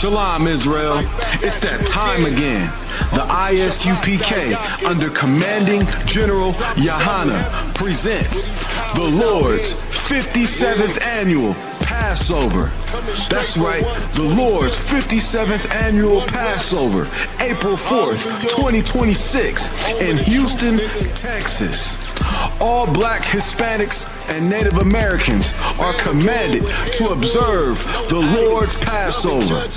Shalom, Israel. It's that time again. The I.S.U.P.K. under Commanding General YAHANNA presents the Lord's 57th Annual Passover. That's right, the Lord's 57th Annual Passover, April 4th, 2026 in Houston, Texas. All Black, Hispanics, and Native Americans are commanded to observe the Lord's Passover.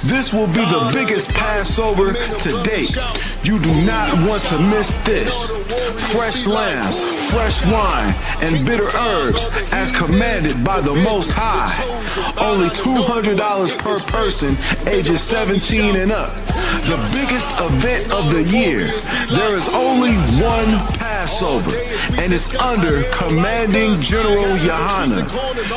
This will be the biggest Passover to date. You do not want to miss this. Fresh lamb, fresh wine, and bitter herbs as commanded by the Most High. Only $200 per person ages 17 and up. The biggest event of the year. There is only one Passover, and it's under Commanding General YAHANNA.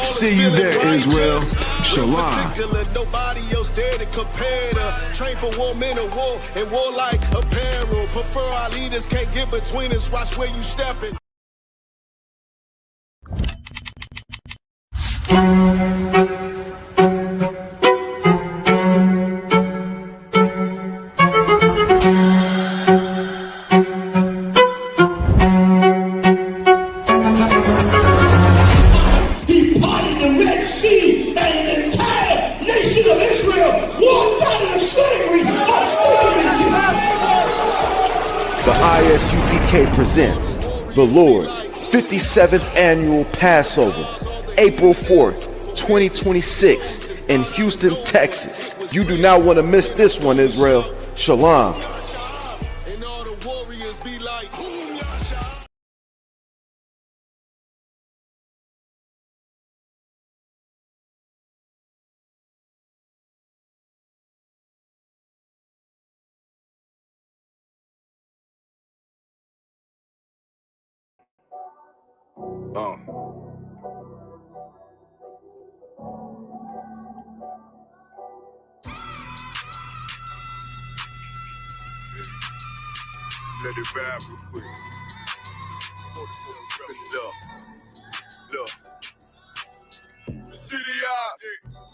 See you there, Israel. Shalom. Nobody else there to compare to. Train for war, men of war, and war like apparel. Prefer our leaders, can't get between us. Watch where you stepping. The I.S.U.P.K. presents the Lord's 57th Annual Passover, April 4th, 2026 in Houston, Texas. You do not want to miss this one, Israel. Shalom. And all the warriors be like, let it vibe real quick. Look. The city eyes,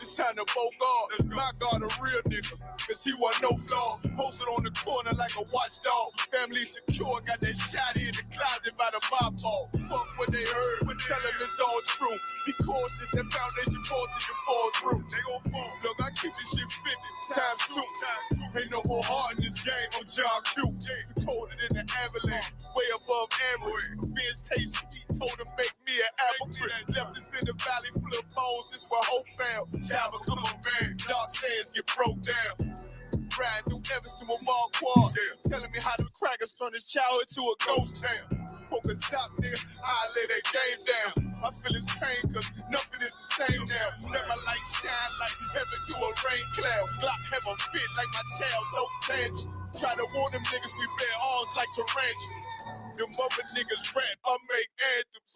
it's time to vote God. My God, a real nigga, cause he wasn't no flaw. Posted on the corner like a watchdog. Family secure, got that shot in the closet by the mob ball. Fuck what they heard, tell them it's all true. Be cautious, that foundation falls till you fall through. They gon' fall. Look, I keep this shit 50 times 2. Ain't no more heart in this game, I'm John Q. We told it in the ambulance, way above average. Bench taste sweet, told him make me an apple tree. Left us in the valley full of bones, this where hope found. Java, come on, man, dark sands get broke down. Riding through Evans to a mall quad, telling me how the crackers turn his childhood to a ghost town. Focus out, nigga, I lay that game down. I feel his pain, cause nothing is the same now. Let my light shine like heaven through a rain cloud. Glock have a fit like my child, no tangent. Try to warn them niggas, we bear arms like tarantulas. Them mother niggas rap, I make anthems.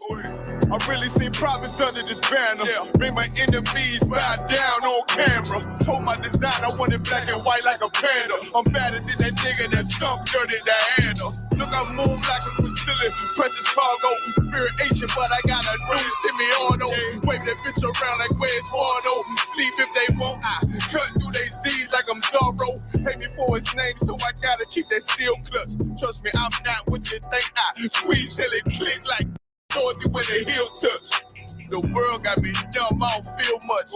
I really seen prophets under this banner. Made my enemies bow down on camera. Told my design I wanted black and white like a panda. I'm better than that nigga that sunk dirty Diana. Look, I move like a Brazilian, precious cargo, spirit ancient, but I got a new semi-auto. Wave that bitch around like where's Wardo. Sleep if they won't, I cut through they Z's like I'm Zorro. Pay me for his name, so I gotta keep that steel clutch. Trust me, I'm not what you think. I squeeze till it click like Dorothy when the heels touch. The world got me dumb, I don't feel much.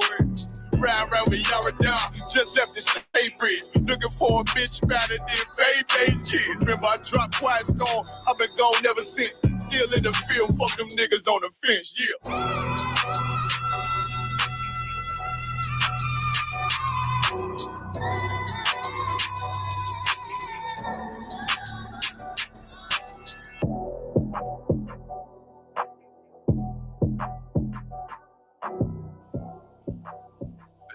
Ride around with Yara down, just left the state bridge. Looking for a bitch better than Baby's kid. Remember I dropped Quiet Storm, I've been gone ever since. Still in the field, fuck them niggas on the fence, yeah.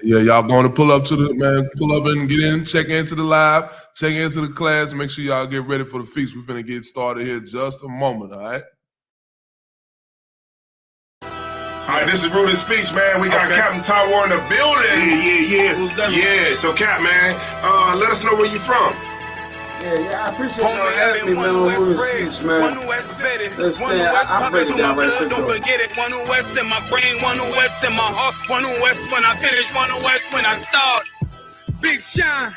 Yeah, y'all going to pull up to the, man, pull up and get in, check into the live, check into the class, make sure y'all get ready for the feast. We're finna get started here in just a moment, all right? All right, this is Rude in Speech, man. We got Captain Tower in the building. Yeah. So, Cap, man, let us know where you from. Yeah, I appreciate y'all having me, man, on Rude in Speech, man. Listen, I'll break it down right quick, don't forget it. One West in my brain, one West in my heart, one West when I finish, one West when I start. Big shine,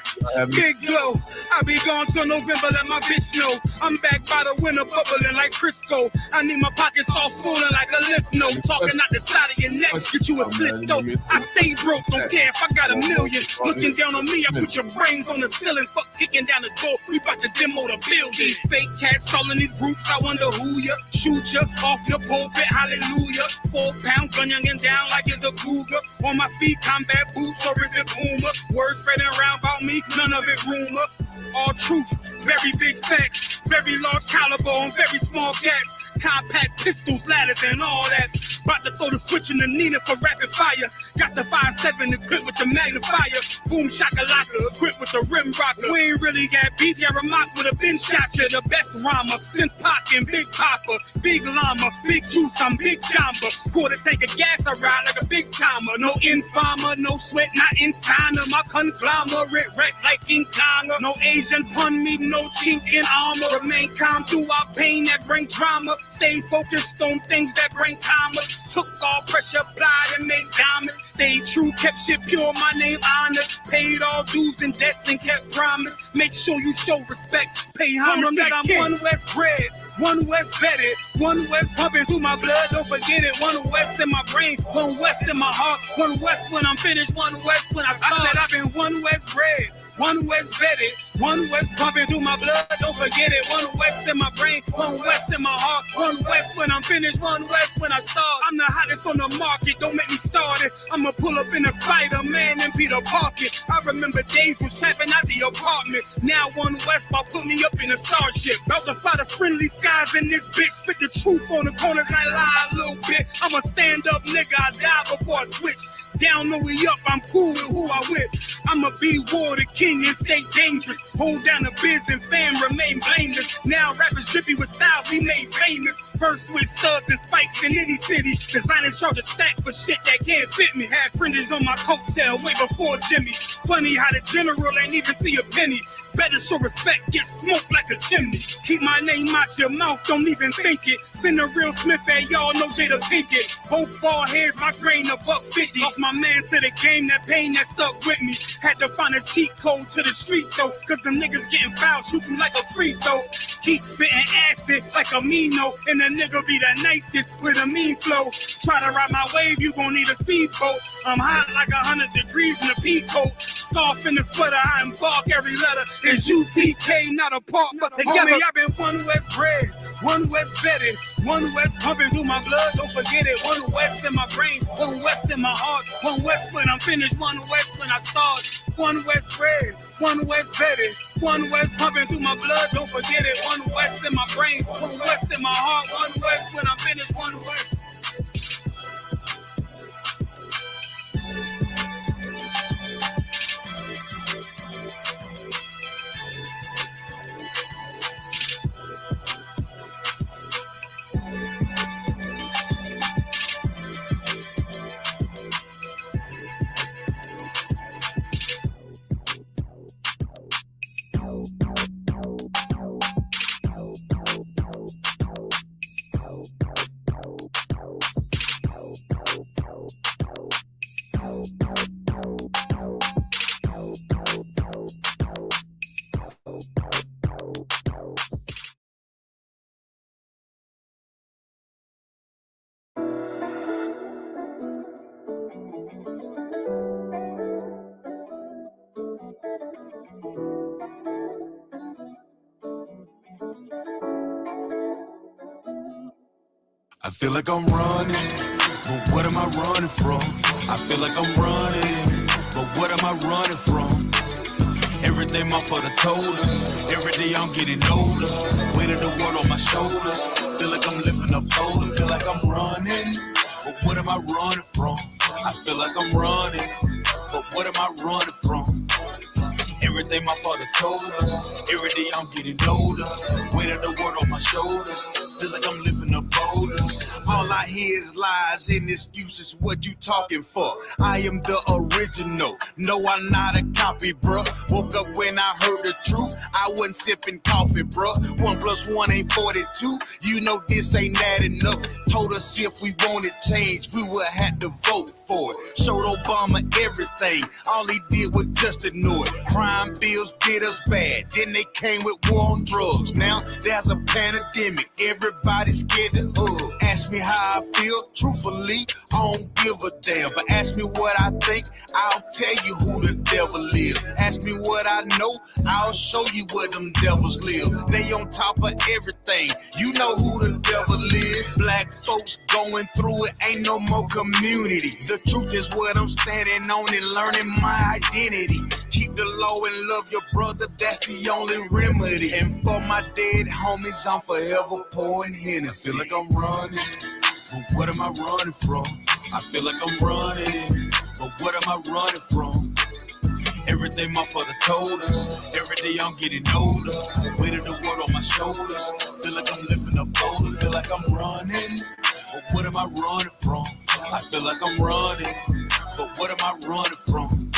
big glow. I be gone till November, let my bitch know. I'm back by the winter, bubbling like Crisco. I need my pockets all swollen like a lymph node. Talking out the side of your neck, get you a slip though. I stay broke, don't care if I got a million. Looking down on me, I put your brains on the ceiling. Fuck kicking down the door, we bout to demo the building. Fake cats all in these groups, I wonder who ya. Shoot ya off your pulpit, hallelujah. 4-pound gun young and down like it's a cougar. On my feet, combat boots, or is it Puma? Words spreading around about me, none of it rumor. All truth, very big facts. Very large caliber on very small cats. Compact pistols, ladders, and all that. About to throw the switch in the Nina for rapid fire. Got the 5.7 equipped with the magnifier. Boom shakalaka, equipped with the rim rocker. We ain't really got beef, yeah, Ramak with a bin shot ya. The best rhymer, since Pac and Big Papa. Big llama, big juice, I'm Big Jamba. Quarter tank of gas, I ride like a big timer. No informer, no sweat, not insider. My conglomerate wreck like King Kong. No Asian pun me, no chink in armor. Remain calm through our pain that bring drama. Stay focused on things that bring commas. Took all pressure, applied and made diamonds. Stayed true, kept shit pure, my name honored. Paid all dues and debts and kept promise. Make sure you show respect. Pay homage that I'm one West bred, one West vetted, one West pumping through my blood. Don't forget it. One West in my brain, one West in my heart. One West when I'm finished, one West when I start. I said I've been one West bred, one West vetted, one West pumping through my blood. Don't forget it. One West in my brain, one West in my heart. One West when I'm finished, one West when I start. I'm the hottest on the market, don't make me start it. I'ma pull up in a Spider-Man and Peter Parker. I remember days was trapping out the apartment. Now one West about put me up in a starship. About to fight the friendly skies in this bitch. Spit the truth on the corners, I lie a little bit. I'm a stand-up nigga, I die before I switch. Down, no we up, I'm cool with who I with. I'ma be war the king and stay dangerous. Hold down the biz and fam, remain blameless. Now rappers drippy with styles we made famous. First with studs and spikes in any city. Designing charge a stack for shit that can't fit me. Had fringes on my coattail way before Jimmy. Funny how the general ain't even see a penny. Better show respect, get smoked like a chimney. Keep my name out your mouth, don't even think it. Send a real Smith at y'all, no Jada Pinkett. Both ball heads, my grain a $1.50. Lost my man to the game, that pain that stuck with me. Had to find a cheat code to the street though, cause the niggas getting foul, shoot you like a free throw. Keep spitting acid like a Mino, and the nigga be the nicest with a mean flow. Try to ride my wave, you gon' need a speedboat. I'm hot like 100 degrees in a peacoat. Scarf in the sweater, I embark every letter. It's U.P.K, not a part, but together. Homie, I've been one West bred, one West vetted, one West pumping through my blood, don't forget it. One West in my brain, one West in my heart. One West when I'm finished, one West when I start. One West bred, one West vetted, one West pumping through my blood, don't forget it. One West in my brain, one West in my heart. One West when I'm finished, one West. I feel like I'm running, but what am I running from? I feel like I'm running, but what am I running from? Everything my father told us, every day I'm getting older. Weight of the world on my shoulders, feel like I'm lifting up older. Feel like I'm running, but what am I running from? I feel like I'm running, but what am I running from? Everything my father told us, every day I'm getting older. Weight of the world on my shoulders, feel like I'm lifting up boulders. All I hear is lies and excuses. What you talking for? I am the original. No, I'm not a copy, bruh. Woke up when I heard the truth. I wasn't sipping coffee, bruh. 1 + 1 ain't 42. You know this ain't adding up. Told us if we wanted change, we would have to vote for it. Showed Obama everything. All he did was just ignore it. Crime bills did us bad. Then they came with war on drugs. Now there's a pandemic. Everybody's scared to hug. Ask me how I feel. Truthfully, I don't give a damn. But ask me what I think, I'll tell you who the devil is. Ask me what I know, I'll show you where them devils live. They on top of everything. You know who the devil is. Black folks going through it, ain't no more community. The truth is what I'm standing on and learning my identity. Keep the law and love your brother, that's the only remedy. And for my dead homies, I'm forever pouring Hennessy. I feel like I'm running, but what am I running from? I feel like I'm running, but what am I running from? Everything my father told us, every day I'm getting older. Weight of the world on my shoulders, feel like I'm lifting up boulder. Feel like I'm running, but what am I running from? I feel like I'm running, but what am I running from?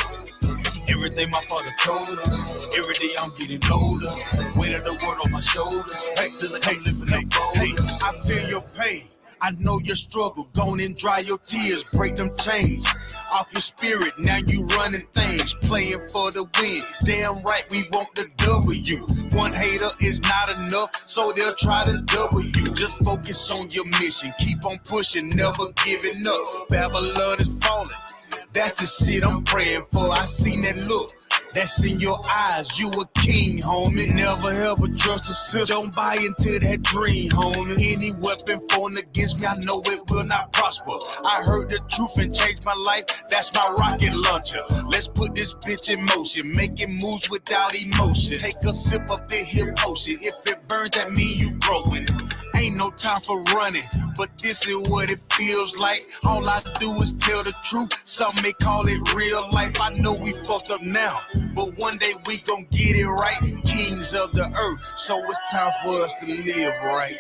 Everything my father told us, every day I'm getting older. Weight of the world on my shoulders, feel like I'm lifting up boulder. I feel your pain. I know your struggle. Go and dry your tears, break them chains off your spirit. Now you running things, playing for the win. Damn right, we want the W. One hater is not enough, so they'll try to double you. Just focus on your mission, keep on pushing, never giving up. Babylon is falling, that's the shit I'm praying for. I seen that look. That's in your eyes, you a king, homie. Never ever trust a sister, don't buy into that dream, homie. Any weapon formed against me, I know it will not prosper. I heard the truth and changed my life, that's my rocket launcher. Let's put this bitch in motion, making moves without emotion. Take a sip of the hip potion, if it burns, that mean you growing. Ain't no time for running, but this is what it feels like. All I do is tell the truth, some may call it real life. I know we fucked up now, but one day we gon' get it right. Kings of the earth, so it's time for us to live right.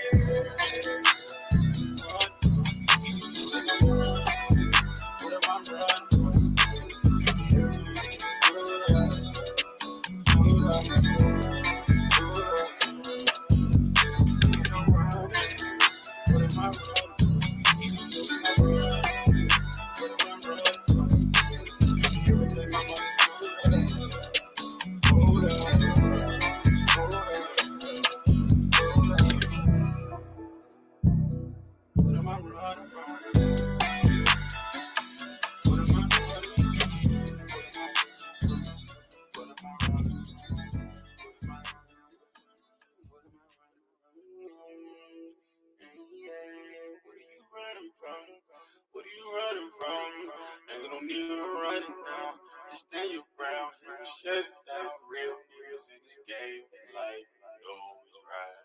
What are you running from? Ain't no need to run it now. Just stand your ground and shut it down. Real niggas in this game, life knows right.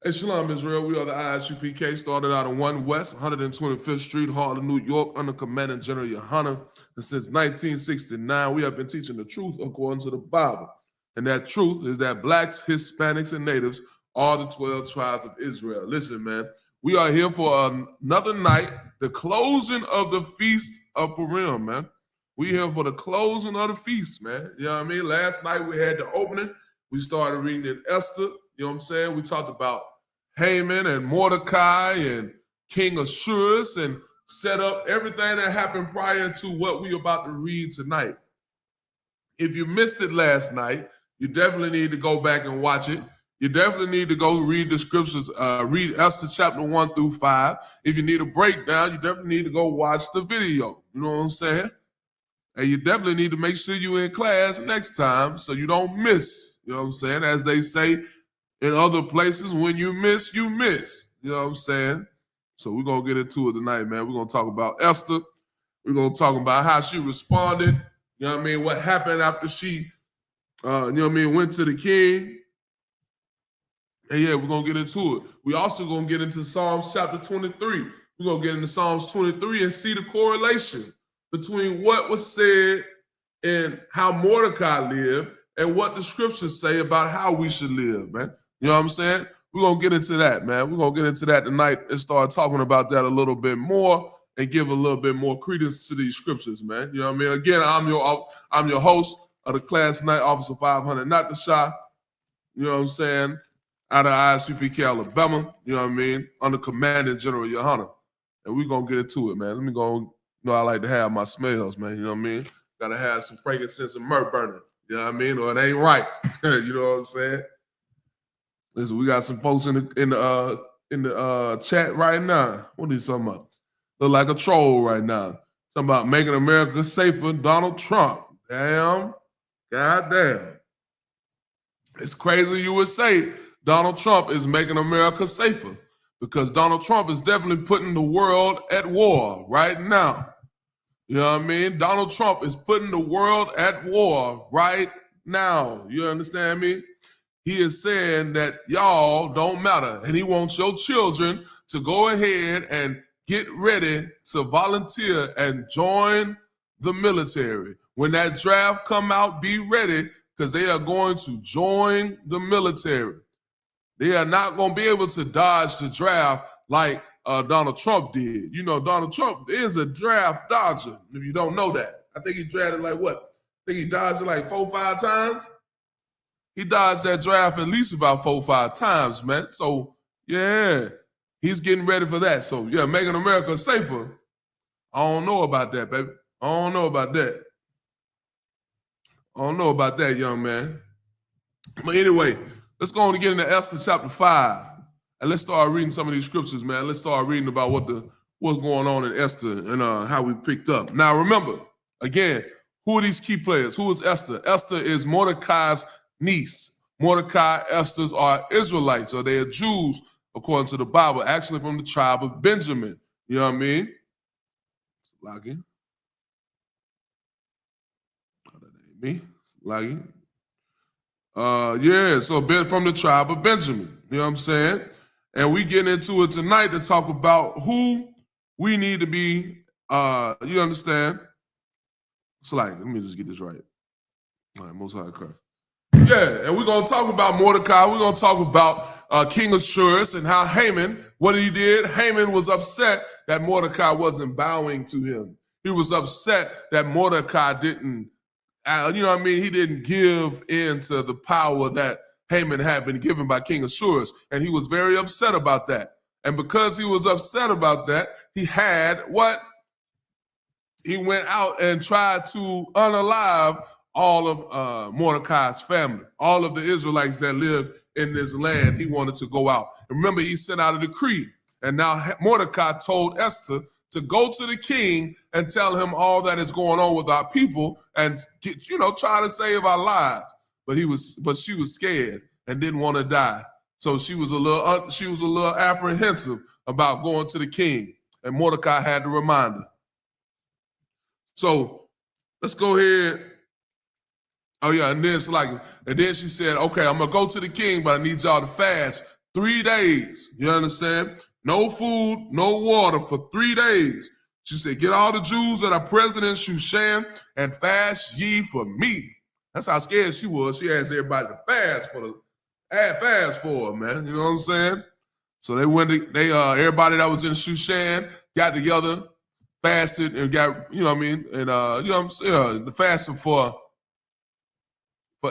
Hey, Shalom, Israel. We are the I.S.U.P.K. Started out on 1 West, 125th Street, Harlem, New York, under Commanding General YAHANNA. And since 1969, we have been teaching the truth according to the Bible. And that truth is that blacks, Hispanics, and natives are the 12 tribes of Israel. Listen, man, we are here for another night, the closing of the Feast of Purim, man. We here for the closing of the feast, man. You know what I mean? Last night we had the opening. We started reading in Esther. You know what I'm saying? We talked about Haman and Mordecai and King Ahasuerus and set up everything that happened prior to what we're about to read tonight. If you missed it last night, you definitely need to go back and watch it. You definitely need to go read the scriptures, read Esther chapter 1 through 5. If you need a breakdown, you definitely need to go watch the video. You know what I'm saying? And you definitely need to make sure you're in class next time so you don't miss. You know what I'm saying? As they say in other places, when you miss, you miss. You know what I'm saying? So we're going to get into it tonight, man. We're going to talk about Esther. We're going to talk about how she responded. You know what I mean? What happened after she, you know what I mean, went to the king. And yeah, we're going to get into it. We also going to get into Psalms chapter 23. We're going to get into Psalms 23 and see the correlation between what was said and how Mordecai lived and what the scriptures say about how we should live, man. You know what I'm saying? We're going to get into that, man. We're going to get into that tonight and start talking about that a little bit more and give a little bit more credence to these scriptures, man. You know what I mean? Again, I'm your host of the class tonight, Officer 500, not the shy. You know what I'm saying? Out of I.S.U.P.K, Alabama. You know what I mean? Under Commanding General YAHANNA. And we're going to get into it, man. Let me go. You know, I like to have my smells, man. You know what I mean? Got to have some frankincense and myrrh burning. You know what I mean? Or it ain't right. You know what I'm saying? Listen, we got some folks in the chat right now. What are you talking about? Look like a troll right now. Talking about making America safer, Donald Trump. Damn. Goddamn. It's crazy you would say Donald Trump is making America safer, because Donald Trump is definitely putting the world at war right now. You know what I mean? Donald Trump is putting the world at war right now. You understand me? He is saying that y'all don't matter, and he wants your children to go ahead and get ready to volunteer and join the military. When that draft come out, be ready, because they are going to join the military. They are not going to be able to dodge the draft like Donald Trump did. You know, Donald Trump is a draft dodger, if you don't know that. I think he drafted like what? I think he dodged it like 4 or 5 times. He dodged that draft at least about 4 or 5 times, man. So, yeah, he's getting ready for that. So, yeah, making America safer. I don't know about that, baby. I don't know about that. I don't know about that, young man. But anyway, let's go on and get into Esther chapter 5. And let's start reading some of these scriptures, man. Let's start reading about what's going on in Esther and how we picked up. Now, remember, again, who are these key players? Who is Esther? Esther is Mordecai's niece. Mordecai, Esther's are Israelites, or they are Jews, according to the Bible, actually from the tribe of Benjamin. You know what I mean? Login. Me? Login. Yeah, so from the tribe of Benjamin. You know what I'm saying? And we get into it tonight to talk about who we need to be, you understand? It's like, let me just get this right. All right, Most High Christ. Yeah, and we're going to talk about Mordecai. We're going to talk about King Ahasuerus and how Haman, what he did. Haman was upset that Mordecai wasn't bowing to him. He was upset that Mordecai didn't, you know what I mean? He didn't give in to the power that Haman had been given by King Ahasuerus. And he was very upset about that. And because he was upset about that, he had what? He went out and tried to unalive all of Mordecai's family, all of the Israelites that lived in this land. He wanted to go out. And remember, he sent out a decree. And now Mordecai told Esther to go to the king and tell him all that is going on with our people and get, try to save our lives. But she was scared and didn't want to die. So she was a little apprehensive about going to the king. And Mordecai had to remind her. So let's go ahead. Oh yeah, and then she said, okay, I'm gonna go to the king, but I need y'all to fast 3 days. You understand? No food, no water for 3 days. She said, get all the Jews that are present in Shushan and fast ye for me. That's how scared she was. She asked everybody to fast for her, man. You know what I'm saying? So everybody that was in Shushan got together, fasted, and got, you know what I mean? And the fasting for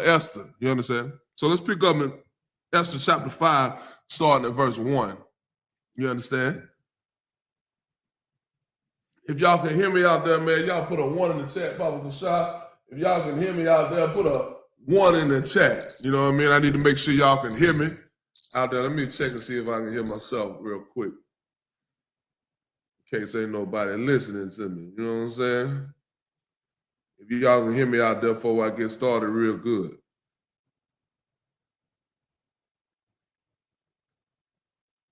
Esther. You understand? So let's pick up in Esther chapter 5, starting at verse 1. You understand? If y'all can hear me out there, man, y'all put a 1 in the chat, Papa Kashah. If y'all can hear me out there, put a 1 in the chat. You know what I mean? I need to make sure y'all can hear me out there. Let me check and see if I can hear myself real quick. In case ain't nobody listening to me. You know what I'm saying? If y'all can hear me out there before I get started real good.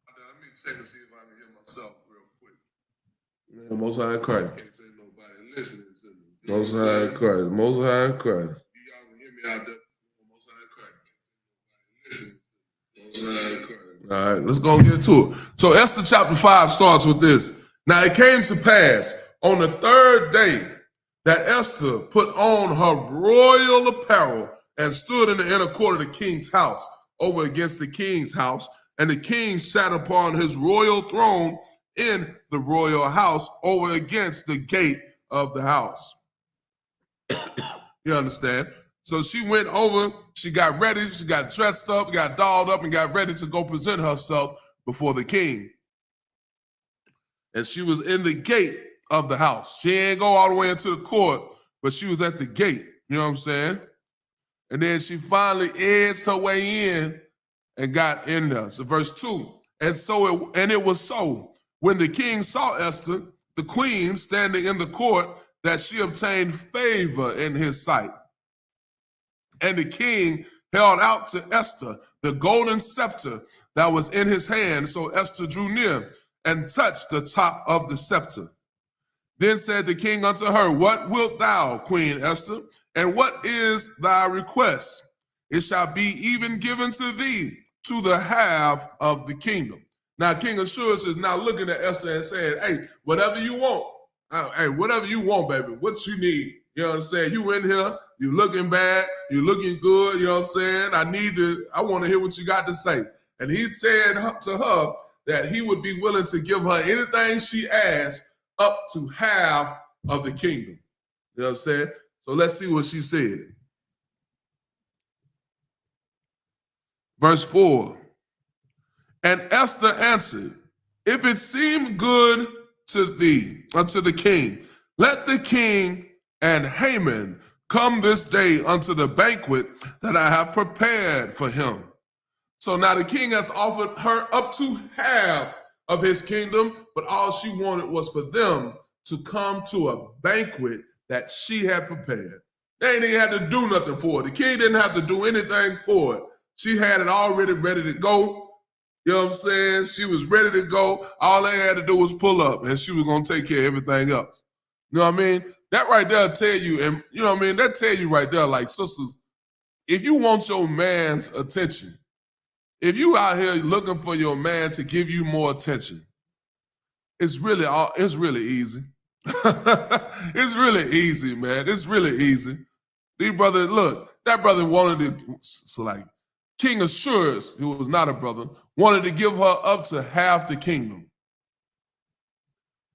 Let me check and see if I can hear myself real quick. Man, Most High Christ. In case ain't nobody listening to me. Most High Christ. Most High Christ. Y'all can hear me out there. Most High Christ. All right, let's go and get to it. So Esther chapter 5 starts with this. Now it came to pass on the 3rd day that Esther put on her royal apparel and stood in the inner court of the king's house, over against the king's house. And the king sat upon his royal throne in the royal house, over against the gate of the house. You understand? So she went over, she got ready, she got dressed up, got dolled up, and got ready to go present herself before the king. And she was in the gate of the house. She ain't go all the way into the court, but she was at the gate. You know what I'm saying? And then she finally edged her way in and got in there. So verse 2. And it was so, when the king saw Esther, the queen, standing in the court, that she obtained favor in his sight. And the king held out to Esther the golden scepter that was in his hand. So Esther drew near and touched the top of the scepter. Then said the king unto her, What wilt thou, Queen Esther? And what is thy request? It shall be even given to thee to the half of the kingdom. Now King Ahasuerus is now looking at Esther and saying, hey, whatever you want. Hey, whatever you want, baby. What you need. You know what I'm saying? You in here, you looking bad, you looking good, you know what I'm saying? I want to hear what you got to say. And he said to her that he would be willing to give her anything she asked up to half of the kingdom. You know what I'm saying? So let's see what she said. Verse 4. And Esther answered, If it seem good to thee, unto the king, let the king and Haman come this day unto the banquet that I have prepared for him. So now the king has offered her up to half of his kingdom, but all she wanted was for them to come to a banquet that she had prepared. They didn't have to do nothing for it. The king didn't have to do anything for it. She had it already ready to go. You know what I'm saying? She was ready to go. All they had to do was pull up, and she was going to take care of everything else. You know what I mean? That right there tell you, and you know what I mean? That tell you right there, like, sisters, if you want your man's attention, if you out here looking for your man to give you more attention, it's really easy. It's really easy, man. It's really easy. These brothers, look, that brother wanted to, so like, King Ahasuerus, who was not a brother, wanted to give her up to half the kingdom.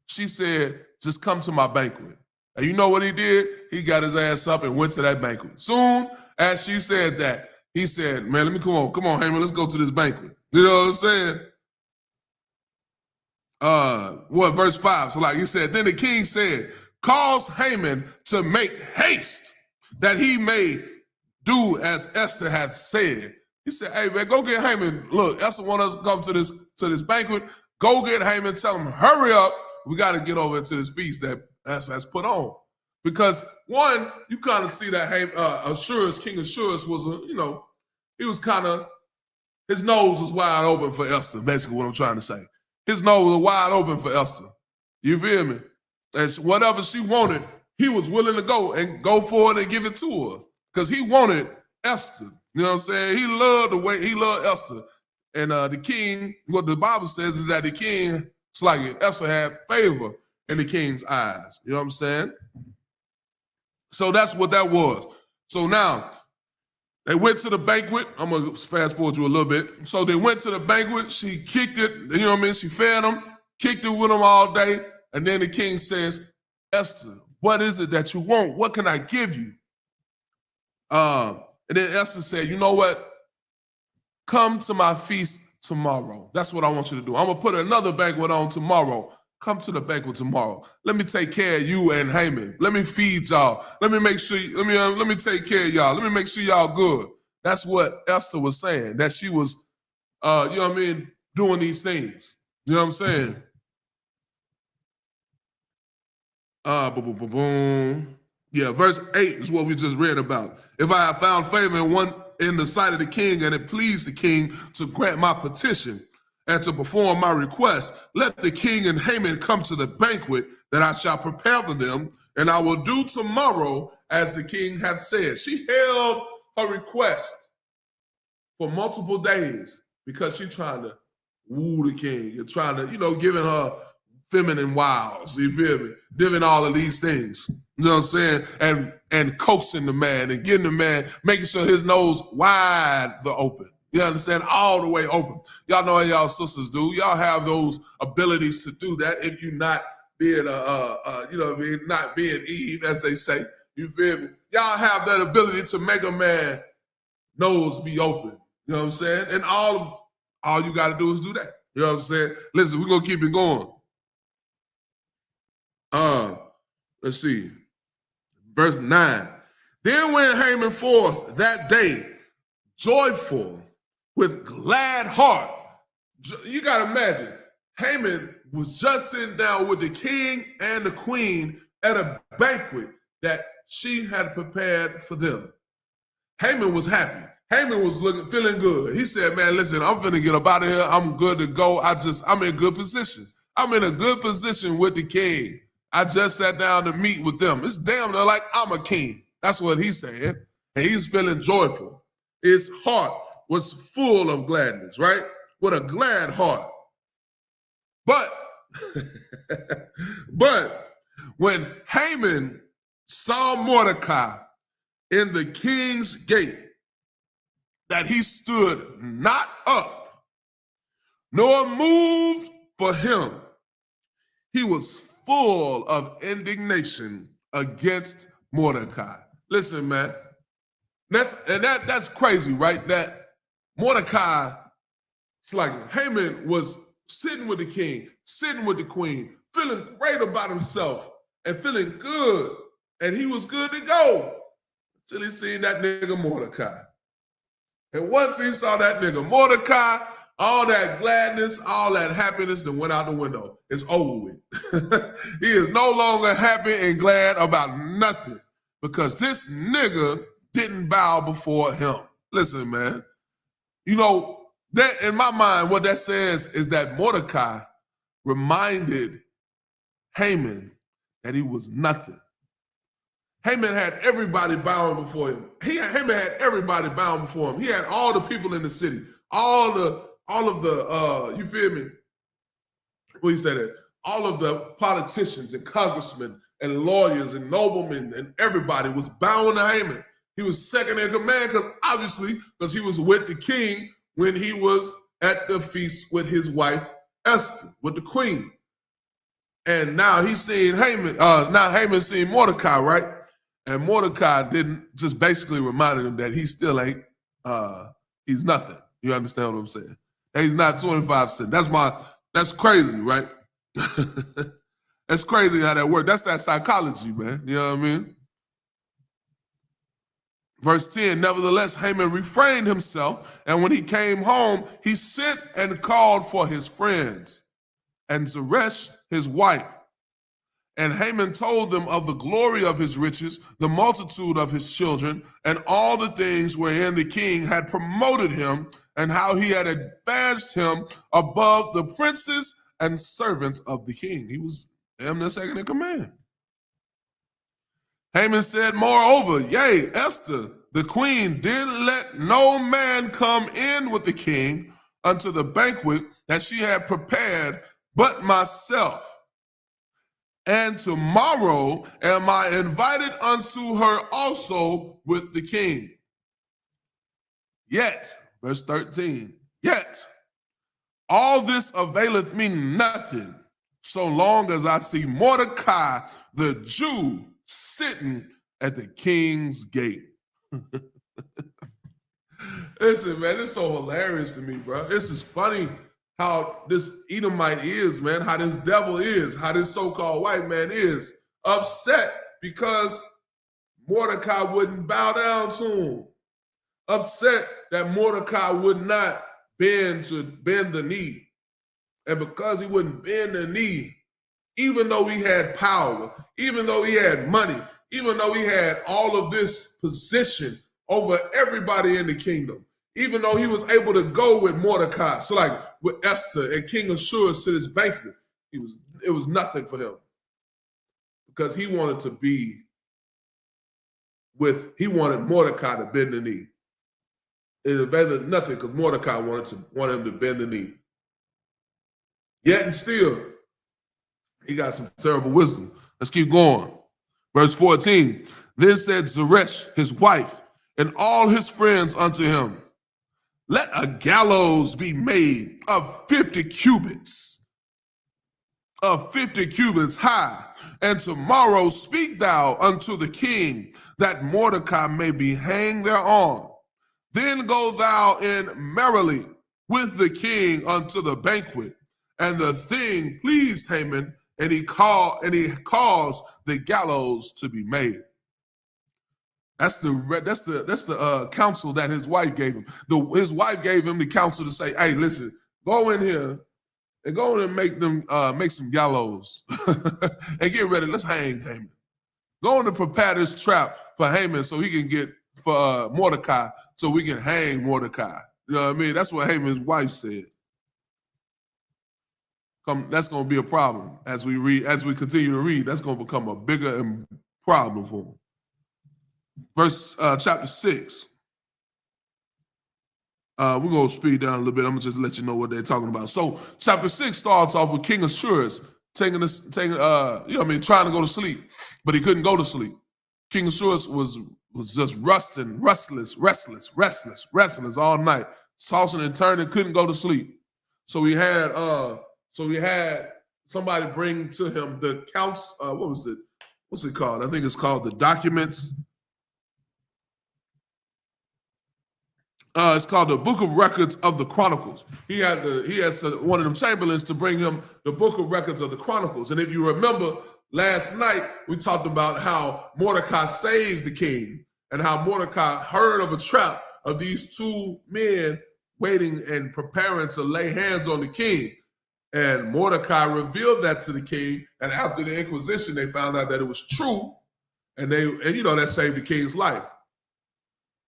She said, just come to my banquet. And you know what he did? He got his ass up and went to that banquet. Soon as she said that, he said, man, let me come on, Haman, let's go to this banquet. You know what I'm saying? Verse 5. So like he said, then the king said, cause Haman to make haste that he may do as Esther had said. He said, hey, man, go get Haman. Look, Esther wants us to come to this banquet. Go get Haman. Tell him, hurry up. We got to get over into this feast that Esther has put on. Because, one, you kind of see that King Ahasuerus was, he was kind of, his nose was wide open for Esther, basically what I'm trying to say. His nose was wide open for Esther. You feel me? And whatever she wanted, he was willing to go for it and give it to her. Because he wanted Esther. You know what I'm saying? He loved Esther. And the king, what the Bible says is that the king, it's like Esther had favor in the king's eyes. You know what I'm saying? So that's what that was. So now, they went to the banquet. I'm going to fast forward you a little bit. So they went to the banquet. She kicked it. You know what I mean? She fed them, kicked it with them all day. And then the king says, Esther, what is it that you want? What can I give you? And then Esther said, you know what? Come to my feast tomorrow. That's what I want you to do. I'm going to put another banquet on tomorrow. Come to the banquet tomorrow. Let me take care of you and Haman. Let me feed y'all. Let me make sure, let me take care of y'all. Let me make sure y'all good. That's what Esther was saying, that she was, doing these things. You know what I'm saying? Yeah, verse 8 is what we just read about. If I have found favor in the sight of the king, and it pleased the king to grant my petition and to perform my request, let the king and Haman come to the banquet that I shall prepare for them, and I will do tomorrow as the king hath said. She held her request for multiple days because she's trying to woo the king and trying to, giving her feminine wiles, you feel me? Doing all of these things, you know what I'm saying? And coaxing the man and getting the man, making sure his nose wide open. You understand? All the way open. Y'all know how y'all sisters do. Y'all have those abilities to do that if you're not being, you know what I mean, not being Eve, as they say. You feel me? Y'all have that ability to make a man nose be open. You know what I'm saying? And all you got to do is do that. You know what I'm saying? Listen, we're going to keep it going. Let's see. Verse 9. Then went Haman forth that day, joyful, with glad heart. You got to imagine, Haman was just sitting down with the king and the queen at a banquet that she had prepared for them. Haman was happy. Haman was feeling good. He said, man, listen, I'm finna get up out of here. I'm good to go. I'm in good position. I'm in a good position with the king. I just sat down to meet with them. It's damn near like I'm a king. That's what he's saying. And he's feeling joyful. His heart was full of gladness, right? With a glad heart. But when Haman saw Mordecai in the king's gate, that he stood not up, nor moved for him, he was full of indignation against Mordecai. Listen, man, that's crazy, right? That Mordecai, it's like Haman was sitting with the king, sitting with the queen, feeling great about himself and feeling good, and he was good to go until he seen that nigga Mordecai. And once he saw that nigga Mordecai, all that gladness, all that happiness that went out the window. It's over with. He is no longer happy and glad about nothing because this nigga didn't bow before him. Listen, man. You know, that in my mind, what that says is that Mordecai reminded Haman that he was nothing. Haman had everybody bowing before him. Haman had everybody bowing before him. He had all the people in the city, all of the you feel me? What you say that? All of the politicians and congressmen and lawyers and noblemen and everybody was bowing to Haman. He was second in command because he was with the king when he was at the feast with his wife Esther, with the queen. And now he's seeing Haman. Now Haman's seeing Mordecai, right? And Mordecai didn't just basically reminded him that he still ain't. He's nothing. You understand what I'm saying? He's not 25 cents. That's crazy, right? That's crazy how that works. That's that psychology, man. You know what I mean? Verse 10, nevertheless, Haman refrained himself, and when he came home, he sent and called for his friends and Zeresh, his wife. And Haman told them of the glory of his riches, the multitude of his children, and all the things wherein the king had promoted him, and how he had advanced him above the princes and servants of the king. He was damn near second in command. Haman said, moreover, yea, Esther, the queen, did let no man come in with the king unto the banquet that she had prepared but myself. And tomorrow am I invited unto her also with the king. Yet, verse 13, yet all this availeth me nothing, so long as I see Mordecai the Jew sitting at the king's gate. Listen, man, it's so hilarious to me, bro. This is funny how this Edomite is, man, how this devil is, how this so-called white man is upset because Mordecai wouldn't bow down to him. Upset that Mordecai would not bend the knee. And because he wouldn't bend the knee, even though he had power, even though he had money, even though he had all of this position over everybody in the kingdom, even though he was able to go with Mordecai, so like with Esther and King Ahasuerus to this banquet, it was nothing for him because he wanted Mordecai to bend the knee. It availed nothing because Mordecai wanted him to bend the knee. Yet and still, He got some terrible wisdom. Let's keep going. Verse 14. Then said Zeresh, his wife, and all his friends unto him, let a gallows be made of 50 cubits high, and tomorrow speak thou unto the king, that Mordecai may be hanged thereon. Then go thou in merrily with the king unto the banquet. And the thing pleased Haman, and he caused the gallows to be made. That's the counsel that his wife gave him. His wife gave him the counsel to say, "Hey, listen, go in here and go in and make some gallows and get ready. Let's hang Haman. Go in and prepare this trap for Haman so he can get for Mordecai, so we can hang Mordecai." You know what I mean? That's what Haman's wife said. That's going to be a problem as we continue to read. That's going to become a bigger problem for him. Verse chapter 6. We're going to speed down a little bit. I'm going to just let you know what they're talking about. So chapter 6 starts off with King Ahasuerus trying to go to sleep, but he couldn't go to sleep. King Ahasuerus was just restless all night, tossing and turning, couldn't go to sleep. So he had somebody bring to him the counts. What was it? What's it called? I think it's called the documents. It's called the Book of Records of the Chronicles. He had one of them chamberlains to bring him the Book of Records of the Chronicles. And if you remember, last night we talked about how Mordecai saved the king and how Mordecai heard of a trap of these two men waiting and preparing to lay hands on the king. And Mordecai revealed that to the king. And after the Inquisition, they found out that it was true. And that saved the king's life.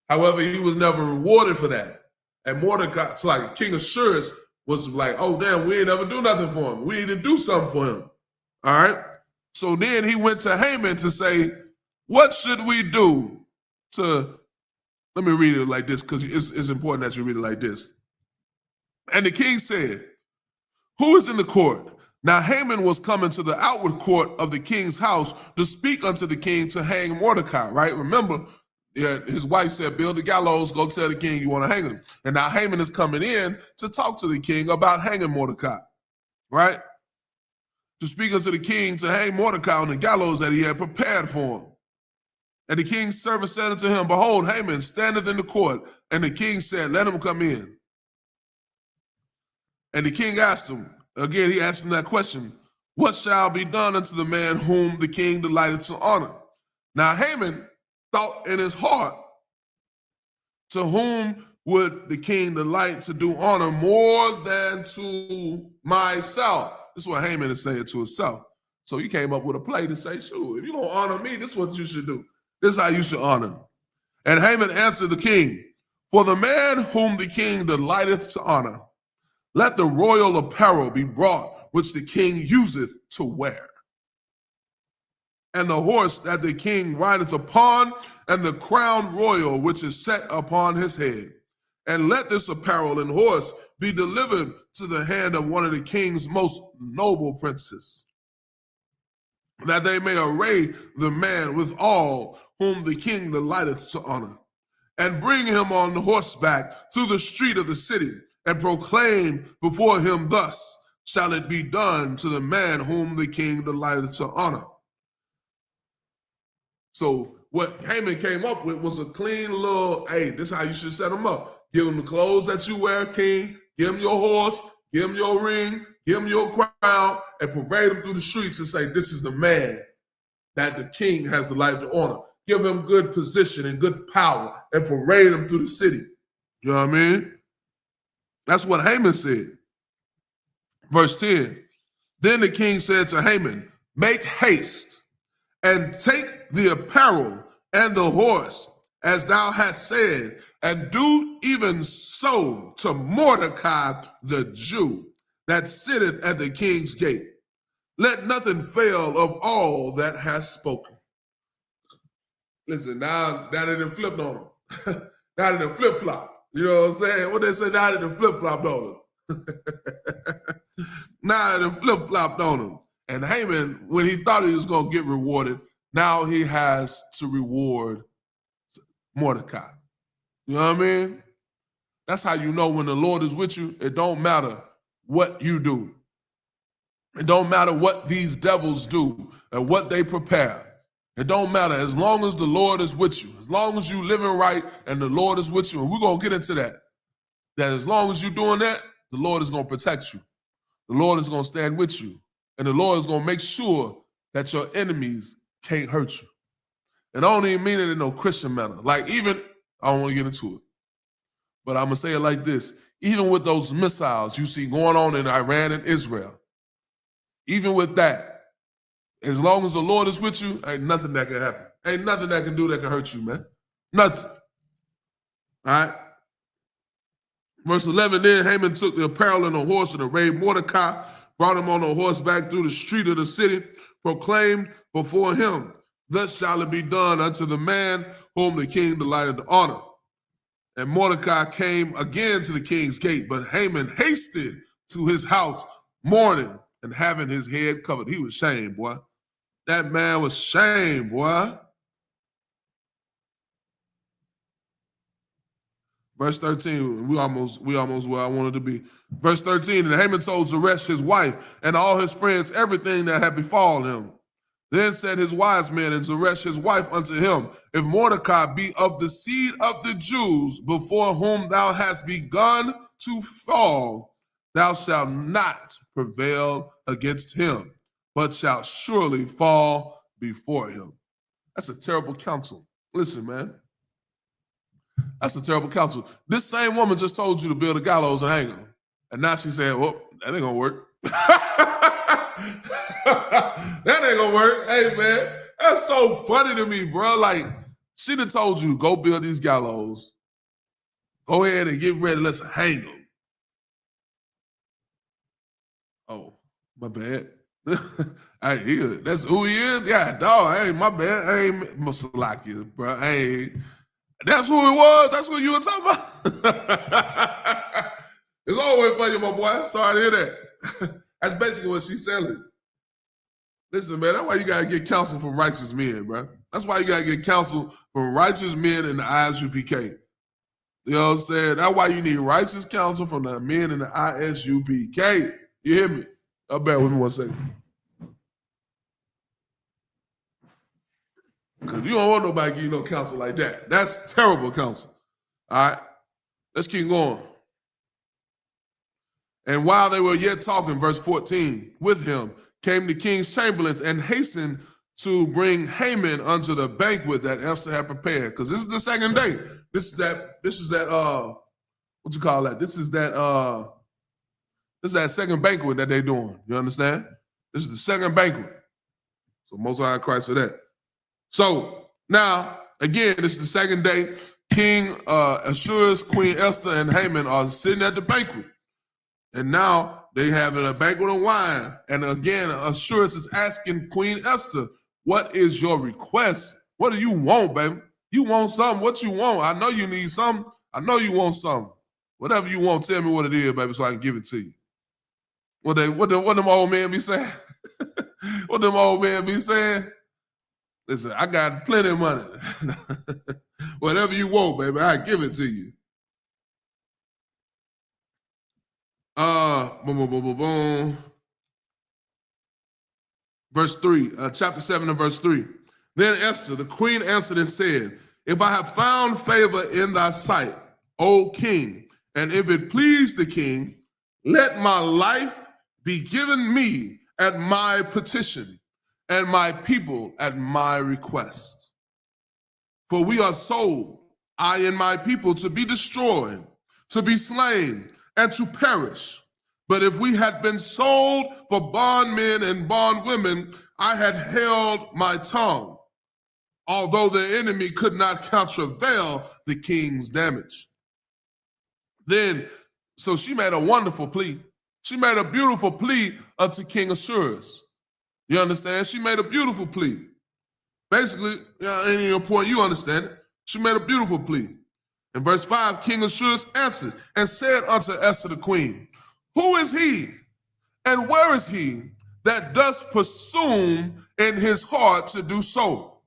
However, he was never rewarded for that. And Mordecai, so like King Ahasuerus was like, oh, damn, we ain't never do nothing for him. We need to do something for him. All right. So then he went to Haman to say, what should we do let me read it like this because it's important that you read it like this. And the king said, who is in the court? Now Haman was coming to the outward court of the king's house to speak unto the king to hang Mordecai, right? Remember, his wife said, build the gallows, go tell the king you want to hang him. And now Haman is coming in to talk to the king about hanging Mordecai, right? To speak unto the king to hang Mordecai on the gallows that he had prepared for him. And the king's servant said unto him, behold, Haman standeth in the court. And the king said, let him come in. And the king asked him, again, he asked him that question, what shall be done unto the man whom the king delighted to honor? Now Haman thought in his heart, to whom would the king delight to do honor more than to myself? This is what Haman is saying to himself. So he came up with a play to say, sure, if you're going to honor me, this is what you should do. This is how you should honor him. And Haman answered the king, for the man whom the king delighteth to honor, let the royal apparel be brought, which the king useth to wear. And the horse that the king rideth upon, and the crown royal which is set upon his head. And let this apparel and horse be delivered to the hand of one of the king's most noble princes, that they may array the man with all whom the king delighteth to honor, and bring him on horseback through the street of the city, and proclaim before him thus, shall it be done to the man whom the king delighteth to honor. So what Haman came up with was a clean little, hey, this is how you should set him up. Give him the clothes that you wear, king. Give him your horse. Give him your ring. Give him your crown. And parade him through the streets and say, this is the man that the king has the right to honor. Give him good position and good power and parade him through the city. You know what I mean? That's what Haman said. Verse 10. Then the king said to Haman, make haste and take the apparel and the horse, as thou hast said, and do even so to Mordecai the Jew that sitteth at the king's gate. Let nothing fail of all that hast spoken. Listen, now they done flipped on him. Now they done flip-flop. You know what I'm saying? What they say, now they done flip-flopped on him. Now they done flip-flopped on him. And Haman, when he thought he was going to get rewarded, now he has to reward Mordecai. You know what I mean? That's how you know when the Lord is with you. It don't matter what you do. It don't matter what these devils do and what they prepare. It don't matter as long as the Lord is with you. As long as you living right and the Lord is with you. And we're going to get into that. That as long as you're doing that, the Lord is going to protect you. The Lord is going to stand with you. And the Lord is going to make sure that your enemies can't hurt you. And I don't even mean it in no Christian manner. Like even, I don't want to get into it. But I'm going to say it like this. Even with those missiles you see going on in Iran and Israel, even with that, as long as the Lord is with you, ain't nothing that can happen. Ain't nothing that can do that can hurt you, man. Nothing. All right? Verse 11, then Haman took the apparel and the horse and arrayed Mordecai, brought him on a horseback through the street of the city, proclaimed before him, thus shall it be done unto the man whom the king delighted to honor. And Mordecai came again to the king's gate, but Haman hasted to his house mourning and having his head covered. He was shamed, boy. That man was shamed, boy. Verse 13, we almost where I wanted to be. Verse 13, and Haman told Zeresh his wife and all his friends everything that had befallen him. Then said his wise men and Zeresh his wife unto him, if Mordecai be of the seed of the Jews, before whom thou hast begun to fall, thou shalt not prevail against him, but shalt surely fall before him. That's a terrible counsel. Listen, man. That's a terrible counsel. This same woman just told you to build a gallows and hang him. And now she said, well, that ain't gonna work. That ain't gonna work. Hey, man, that's so funny to me, bro. Like, she done told you, go build these gallows. Go ahead and get ready. Let's hang them. Oh, my bad. That's who he is? Yeah, dog. Hey, my bad. I ain't Musalaki, bro. Hey, that's who it was? That's who you were talking about? It's always for you, my boy. Sorry to hear that. That's basically what she's selling. Listen, man, that's why you got to get counsel from righteous men, bro. That's why you got to get counsel from righteous men in the I.S.U.P.K. You know what I'm saying? That's why you need righteous counsel from the men in the I.S.U.P.K. You hear me? I'll bear with me 1 second. Because you don't want nobody to give you no counsel like that. That's terrible counsel. All right? Let's keep going. And while they were yet talking, verse 14, with him came the king's chamberlains and hastened to bring Haman unto the banquet that Esther had prepared. Because this is the second day. This is that what you call that? This is that second banquet that they're doing. You understand? This is the second banquet. So Most High Christ for that. So now, again, this is the second day. King Ahasuerus, Queen Esther, and Haman are sitting at the banquet. And now they having a banquet of wine. And again, Ahasuerus is asking Queen Esther, what is your request? What do you want, baby? You want something? What you want? I know you need something. I know you want something. Whatever you want, tell me what it is, baby, so I can give it to you. What them old men be saying? What them old men be saying? Listen, I got plenty of money. Whatever you want, baby, I give it to you. Verse 3, chapter 7 and verse 3. Then Esther, the queen, answered and said, if I have found favor in thy sight, O king, and if it please the king, let my life be given me at my petition, and my people at my request. For we are sold, I and my people, to be destroyed, to be slain, and to perish. But if we had been sold for bondmen and bondwomen, I had held my tongue, although the enemy could not countervail the king's damage. Then, so she made a wonderful plea. She made a beautiful plea unto King Ahasuerus. You understand? She made a beautiful plea. Basically, any your point, you understand it. She made a beautiful plea. In verse 5, King Ahasuerus answered and said unto Esther the queen, who is he and where is he that does presume in his heart to do so.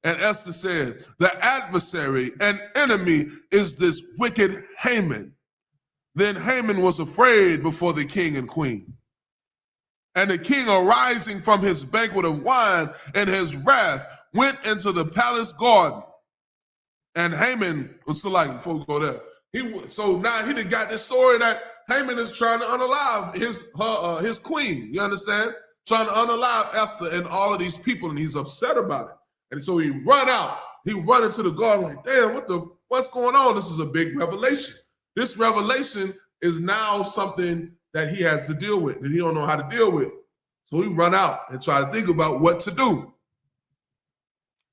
And Esther said, the adversary and enemy is this wicked Haman. Then Haman was afraid before the king and queen. And the king, arising from his banquet of wine and his wrath, went into the palace garden. And Haman was still like, before we go there, so now he done got this story that Haman is trying to unalive his queen. You understand? Trying to unalive Esther and all of these people, and he's upset about it. And so he run out. He run into the garden like, damn, what's going on? This is a big revelation. This revelation is now something that he has to deal with, and he don't know how to deal with it. So he run out and try to think about what to do.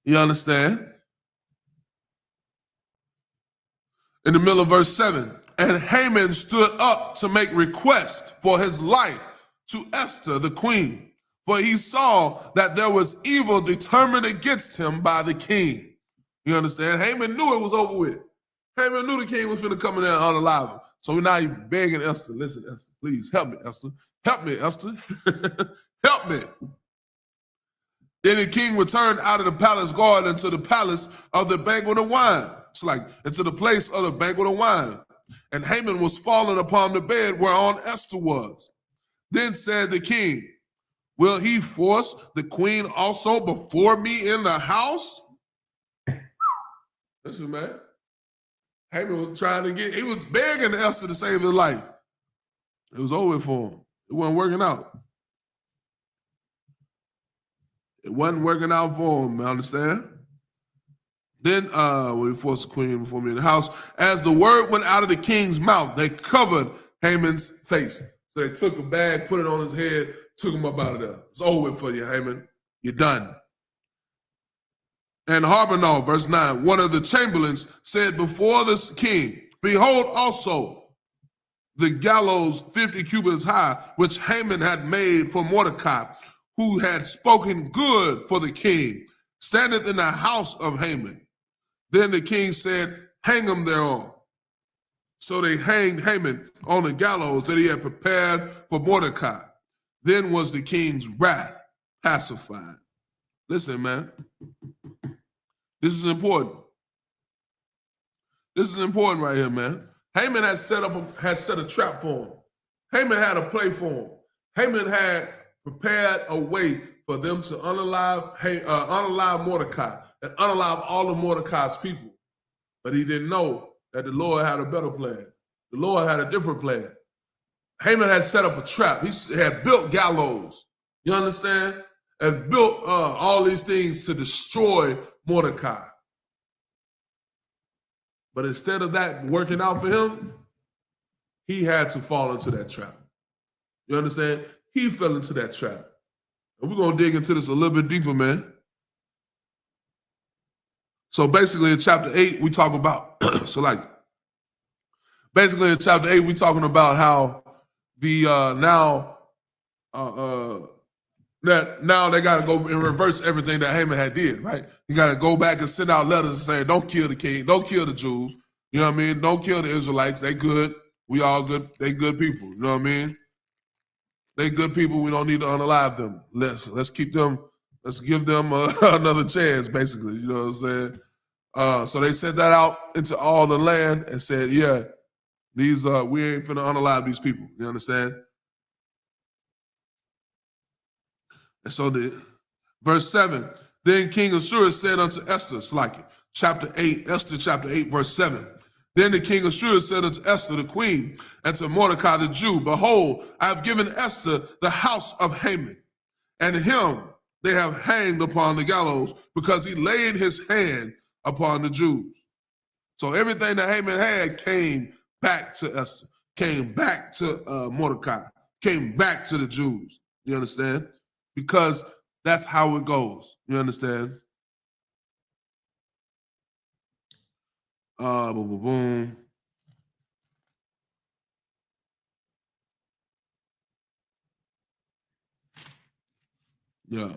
You understand? In the middle of verse 7, and Haman stood up to make request for his life to Esther, the queen, for he saw that there was evil determined against him by the king. You understand? Haman knew it was over with. Haman knew the king was going to come in there and unalive him. So now he's begging Esther, listen, Esther, please help me, Esther. Help me, Esther. Help me. Then the king returned out of the palace garden into the palace of the banquet of wine. It's like into the place of the banquet of wine. And Haman was fallen upon the bed whereon Esther was. Then said the king, will he force the queen also before me in the house? Listen, man. Haman was he was begging Esther to save his life. It was over for him. It wasn't working out. It wasn't working out for him, understand? Then when he forced the queen before me in the house, as the word went out of the king's mouth, they covered Haman's face. So they took a bag, put it on his head, took him up out of there. It's over for you, Haman. You're done. And Harbonah, verse 9, one of the chamberlains said before this king, behold also the gallows 50 cubits high, which Haman had made for Mordecai, who had spoken good for the king, standeth in the house of Haman. Then the king said, hang him thereon. So they hanged Haman on the gallows that he had prepared for Mordecai. Then was the king's wrath pacified. Listen, man. This is important. This is important right here, man. Haman had set a trap for him. Haman had a play for him. Haman had prepared a way for them to unalive Mordecai and unalive all of Mordecai's people. But he didn't know that the Lord had a better plan. The Lord had a different plan. Haman had set up a trap. He had built gallows, you understand? And built all these things to destroy Mordecai. But instead of that working out for him, he had to fall into that trap. You understand? He fell into that trap. And we're going to dig into this a little bit deeper, man. So basically in chapter 8, we talk about, basically in chapter 8, we talking about how the now they got to go and reverse everything that Haman had did, right? You got to go back and send out letters saying, don't kill the king, don't kill the Jews, you know what I mean? Don't kill the Israelites, they good, we all good, they good people, you know what I mean? They good people, we don't need to unalive them. Let's keep them, let's give them another chance, basically, you know what I'm saying? So they sent that out into all the land and said, yeah, these we ain't finna unalive these people, you understand? And so verse 7, then King Ahasuerus said unto Esther, it's like chapter 8, Esther chapter 8, verse 7. Then the king Ahasuerus said unto Esther the queen, and to Mordecai the Jew, behold, I have given Esther the house of Haman, and him they have hanged upon the gallows, because he laid his hand upon the Jews. So everything that Haman had came back to Esther, came back to Mordecai, came back to the Jews. You understand? Because that's how it goes. You understand? Boom, boom, boom. Yeah.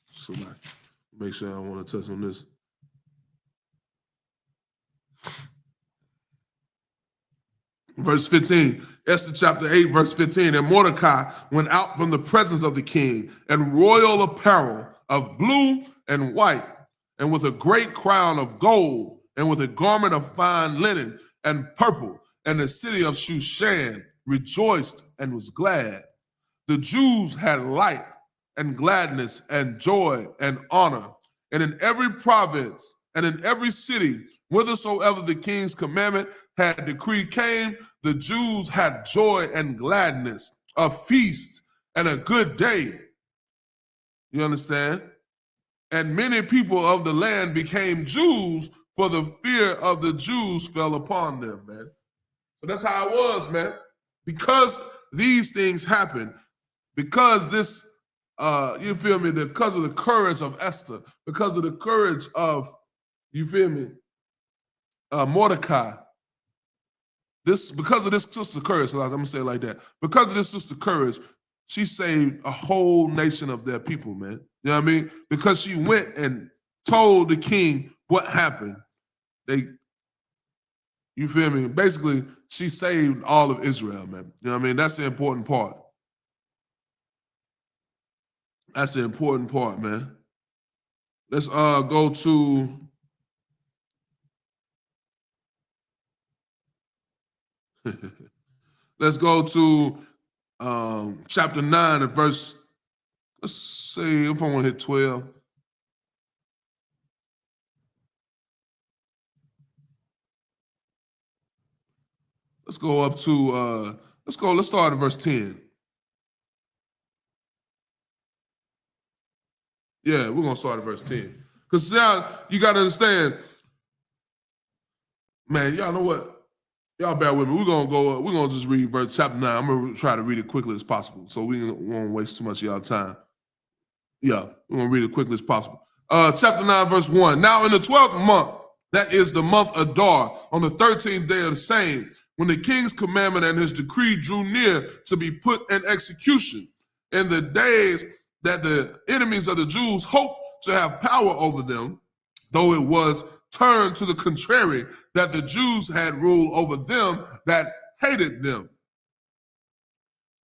So make sure I don't want to touch on this. Verse 15, Esther chapter 8, verse 15. And Mordecai went out from the presence of the king in royal apparel of blue and white, and with a great crown of gold, and with a garment of fine linen and purple. And the city of Shushan rejoiced and was glad. The Jews had light and gladness and joy and honor. And in every province and in every city, whithersoever the king's commandment had decreed came, the Jews had joy and gladness, a feast and a good day. You understand? And many people of the land became Jews, for the fear of the Jews fell upon them, man. So that's how it was, man. Because these things happened, because this, you feel me, because of the courage of Esther, because of the courage of, you feel me, Mordecai, because of this sister courage, so I'm gonna say it like that. Because of this sister courage, she saved a whole nation of their people, man. You know what I mean? Because she went and told the king what happened. You feel me? Basically, she saved all of Israel, man. You know what I mean? That's the important part. That's the important part, man. Let's go to let's go to chapter 9 and verse, let's see if I want to hit 12. Let's go up to, let's start at verse 10. Yeah, we're going to start at verse 10. Because now you got to understand, man, y'all know what? Y'all bear with me. We're going to just read verse chapter 9. I'm going to try to read it quickly as possible so we won't waste too much of y'all time. Yeah, we're going to read it quickly as possible. Chapter 9, verse 1. Now in the 12th month, that is the month Adar, on the 13th day of the same, when the king's commandment and his decree drew near to be put in execution, in the days that the enemies of the Jews hoped to have power over them, though it was turned to the contrary, that the Jews had rule over them that hated them.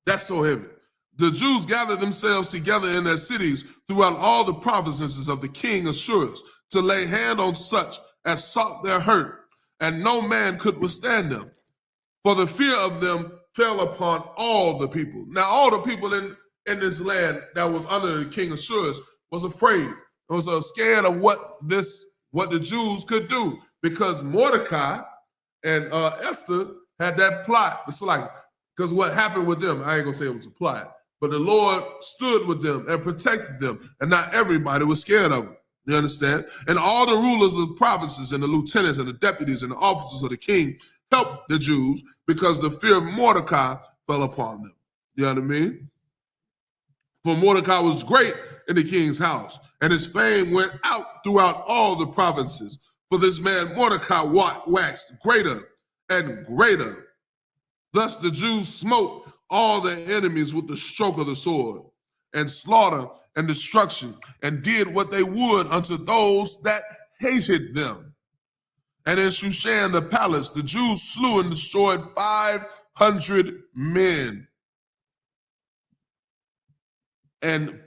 That's so heavy. The Jews gathered themselves together in their cities throughout all the provinces of the king Ahasuerus to lay hand on such as sought their hurt, and no man could withstand them. For the fear of them fell upon all the people. Now, all the people in this land that was under the king Ahasuerus was afraid. It was scared of what the Jews could do, because Mordecai and Esther had that plot. It's like, because what happened with them, I ain't gonna say it was a plot, but the Lord stood with them and protected them, and not everybody was scared of them. You understand? And all the rulers of the provinces and the lieutenants and the deputies and the officers of the king helped the Jews, because the fear of Mordecai fell upon them. You know what I mean? For Mordecai was great in the king's house, and his fame went out throughout all the provinces. For this man Mordecai waxed greater and greater. Thus the Jews smote all their enemies with the stroke of the sword, and slaughter and destruction, and did what they would unto those that hated them. And in Shushan the palace, the Jews slew and destroyed 500 men. And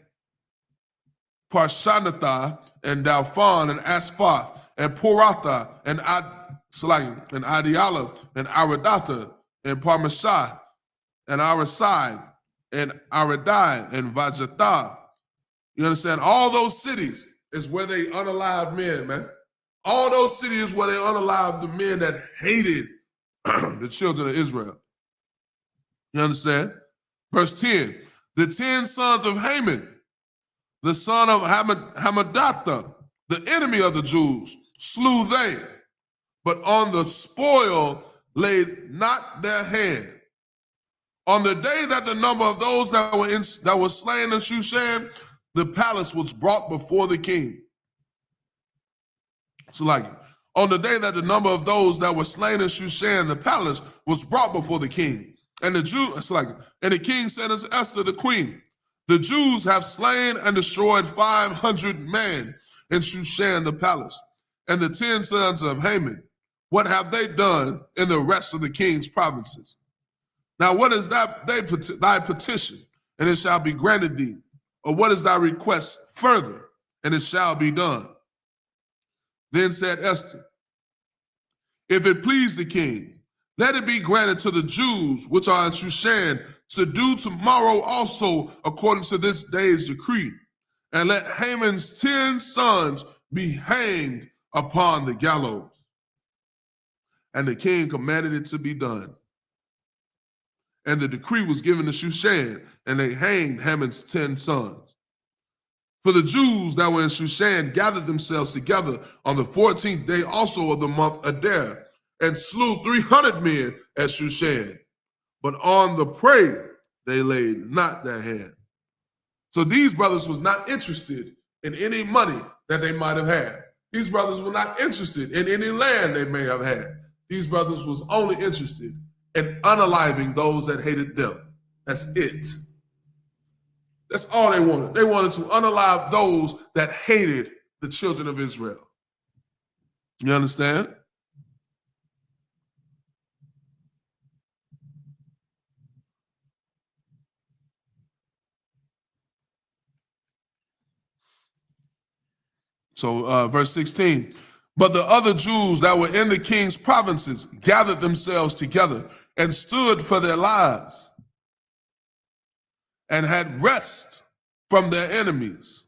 Parshanatha and Dalphon and Asphath and Poratha and Adiala and Aradatha and Parmashah and Arasai and Aradai and Vajatha. You understand? All those cities is where they unalived men, man. All those cities where they unalived the men that hated the children of Israel. You understand? Verse 10, the 10 sons of Haman, the son of Hammedatha, the enemy of the Jews, slew they, but on the spoil laid not their hand. On the day that the number of those that were slain in Shushan, the palace was brought before the king. So like, on the day that the number of those that were slain in Shushan, the palace was brought before the king. And the king said unto Esther the queen, the Jews have slain and destroyed 500 men in Shushan the palace. And the 10 sons of Haman what have they done in the rest of the king's provinces? Now, what is thy petition, and it shall be granted thee? Or what is thy request further, and it shall be done? Then said Esther, if it please the king, let it be granted to the Jews which are in Shushan to do tomorrow also according to this day's decree, and let Haman's 10 sons be hanged upon the gallows. And the king commanded it to be done. And the decree was given to Shushan, and they hanged Haman's 10 sons. For the Jews that were in Shushan gathered themselves together on the 14th day also of the month Adar, and slew 300 men at Shushan. But on the prey they laid not their hand. So these brothers was not interested in any money that they might have had. These brothers were not interested in any land they may have had. These brothers was only interested in unaliving those that hated them. That's it. That's all they wanted. They wanted to unalive those that hated the children of Israel. You understand? So verse 16, but the other Jews that were in the king's provinces gathered themselves together and stood for their lives and had rest from their enemies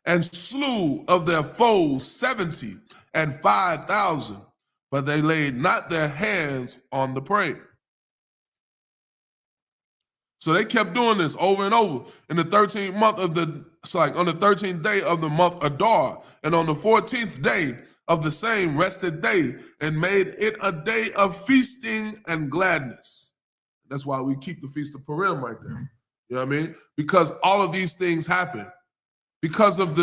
and slew of their foes 70 and 5,000, but they laid not their hands on the prey. So they kept doing this over and over. In the 13th month of the, on the 13th day of the month Adar, and on the 14th day of the same rested day, and made it a day of feasting and gladness. That's why we keep the Feast of Purim right there. You know what I mean? Because all of these things happen because of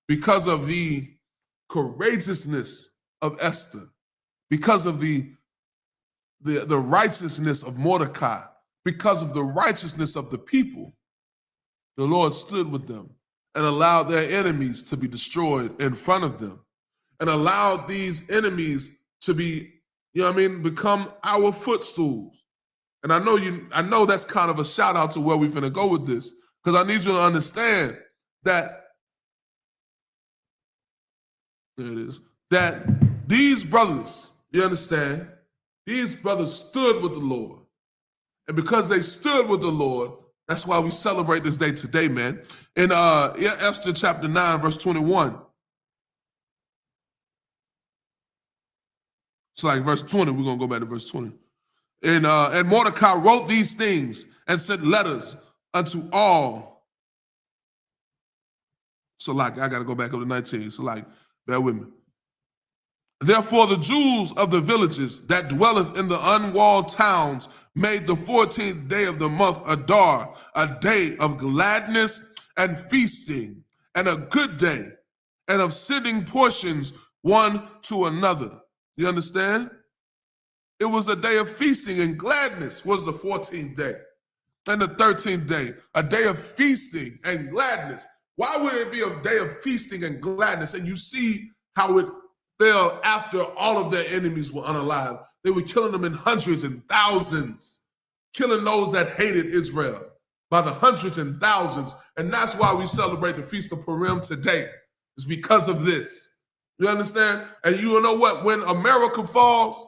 because of the courageousness of Esther, because of the righteousness of Mordecai, because of the righteousness of the people. The Lord stood with them and allowed their enemies to be destroyed in front of them, and allowed these enemies to be, become our footstools. And I know that's kind of a shout out to where we're finna go with this, because I need you to understand that, there it is, that these brothers, you understand, these brothers stood with the Lord. And because they stood with the Lord, that's why we celebrate this day today, man. In Esther chapter 9, verse 21. It's like verse 20. We're going to go back to verse 20. And Mordecai wrote these things and sent letters unto all. So I got to go back up to 19. So bear with me. Therefore the Jews of the villages that dwelleth in the unwalled towns made the 14th day of the month Adar a day of gladness and feasting, and a good day, and of sending portions one to another. You understand? It was a day of feasting and gladness was the 14th day. And the 13th day, a day of feasting and gladness. Why would it be a day of feasting and gladness? And you see how it fell after all of their enemies were unalive. They were killing them in hundreds and thousands, killing those that hated Israel by the hundreds and thousands. And that's why we celebrate the Feast of Purim today. It's because of this. You understand? And you know what? When America falls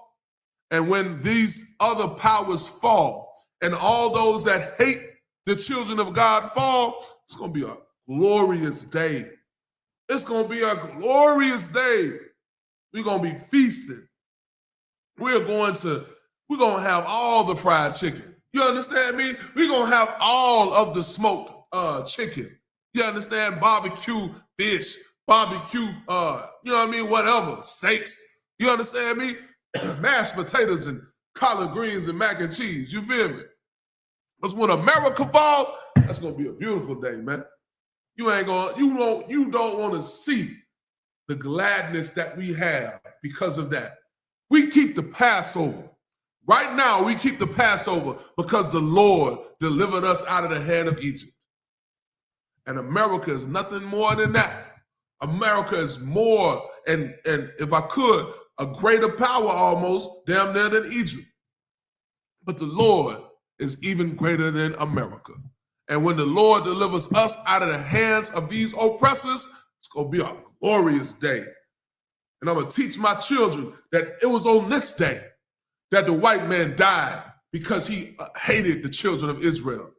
and when these other powers fall and all those that hate the children of God fall, it's going to be a glorious day. It's going to be a glorious day. We're going to be feasting. We're going to have all the fried chicken. You understand me? We're going to have all of the smoked chicken. You understand? Barbecue fish, barbecue, whatever, steaks. You understand me? Mashed potatoes and collard greens and mac and cheese. You feel me? Because when America falls, that's going to be a beautiful day, man. You don't want to see the gladness that we have because of that. We keep the Passover. Right now, we keep the Passover because the Lord delivered us out of the hand of Egypt. And America is nothing more than that. America is more, and if I could, a greater power almost, damn near than Egypt. But the Lord is even greater than America. And when the Lord delivers us out of the hands of these oppressors, it's going to be a glorious day. And I'm going to teach my children that it was on this day that the white man died because he hated the children of Israel.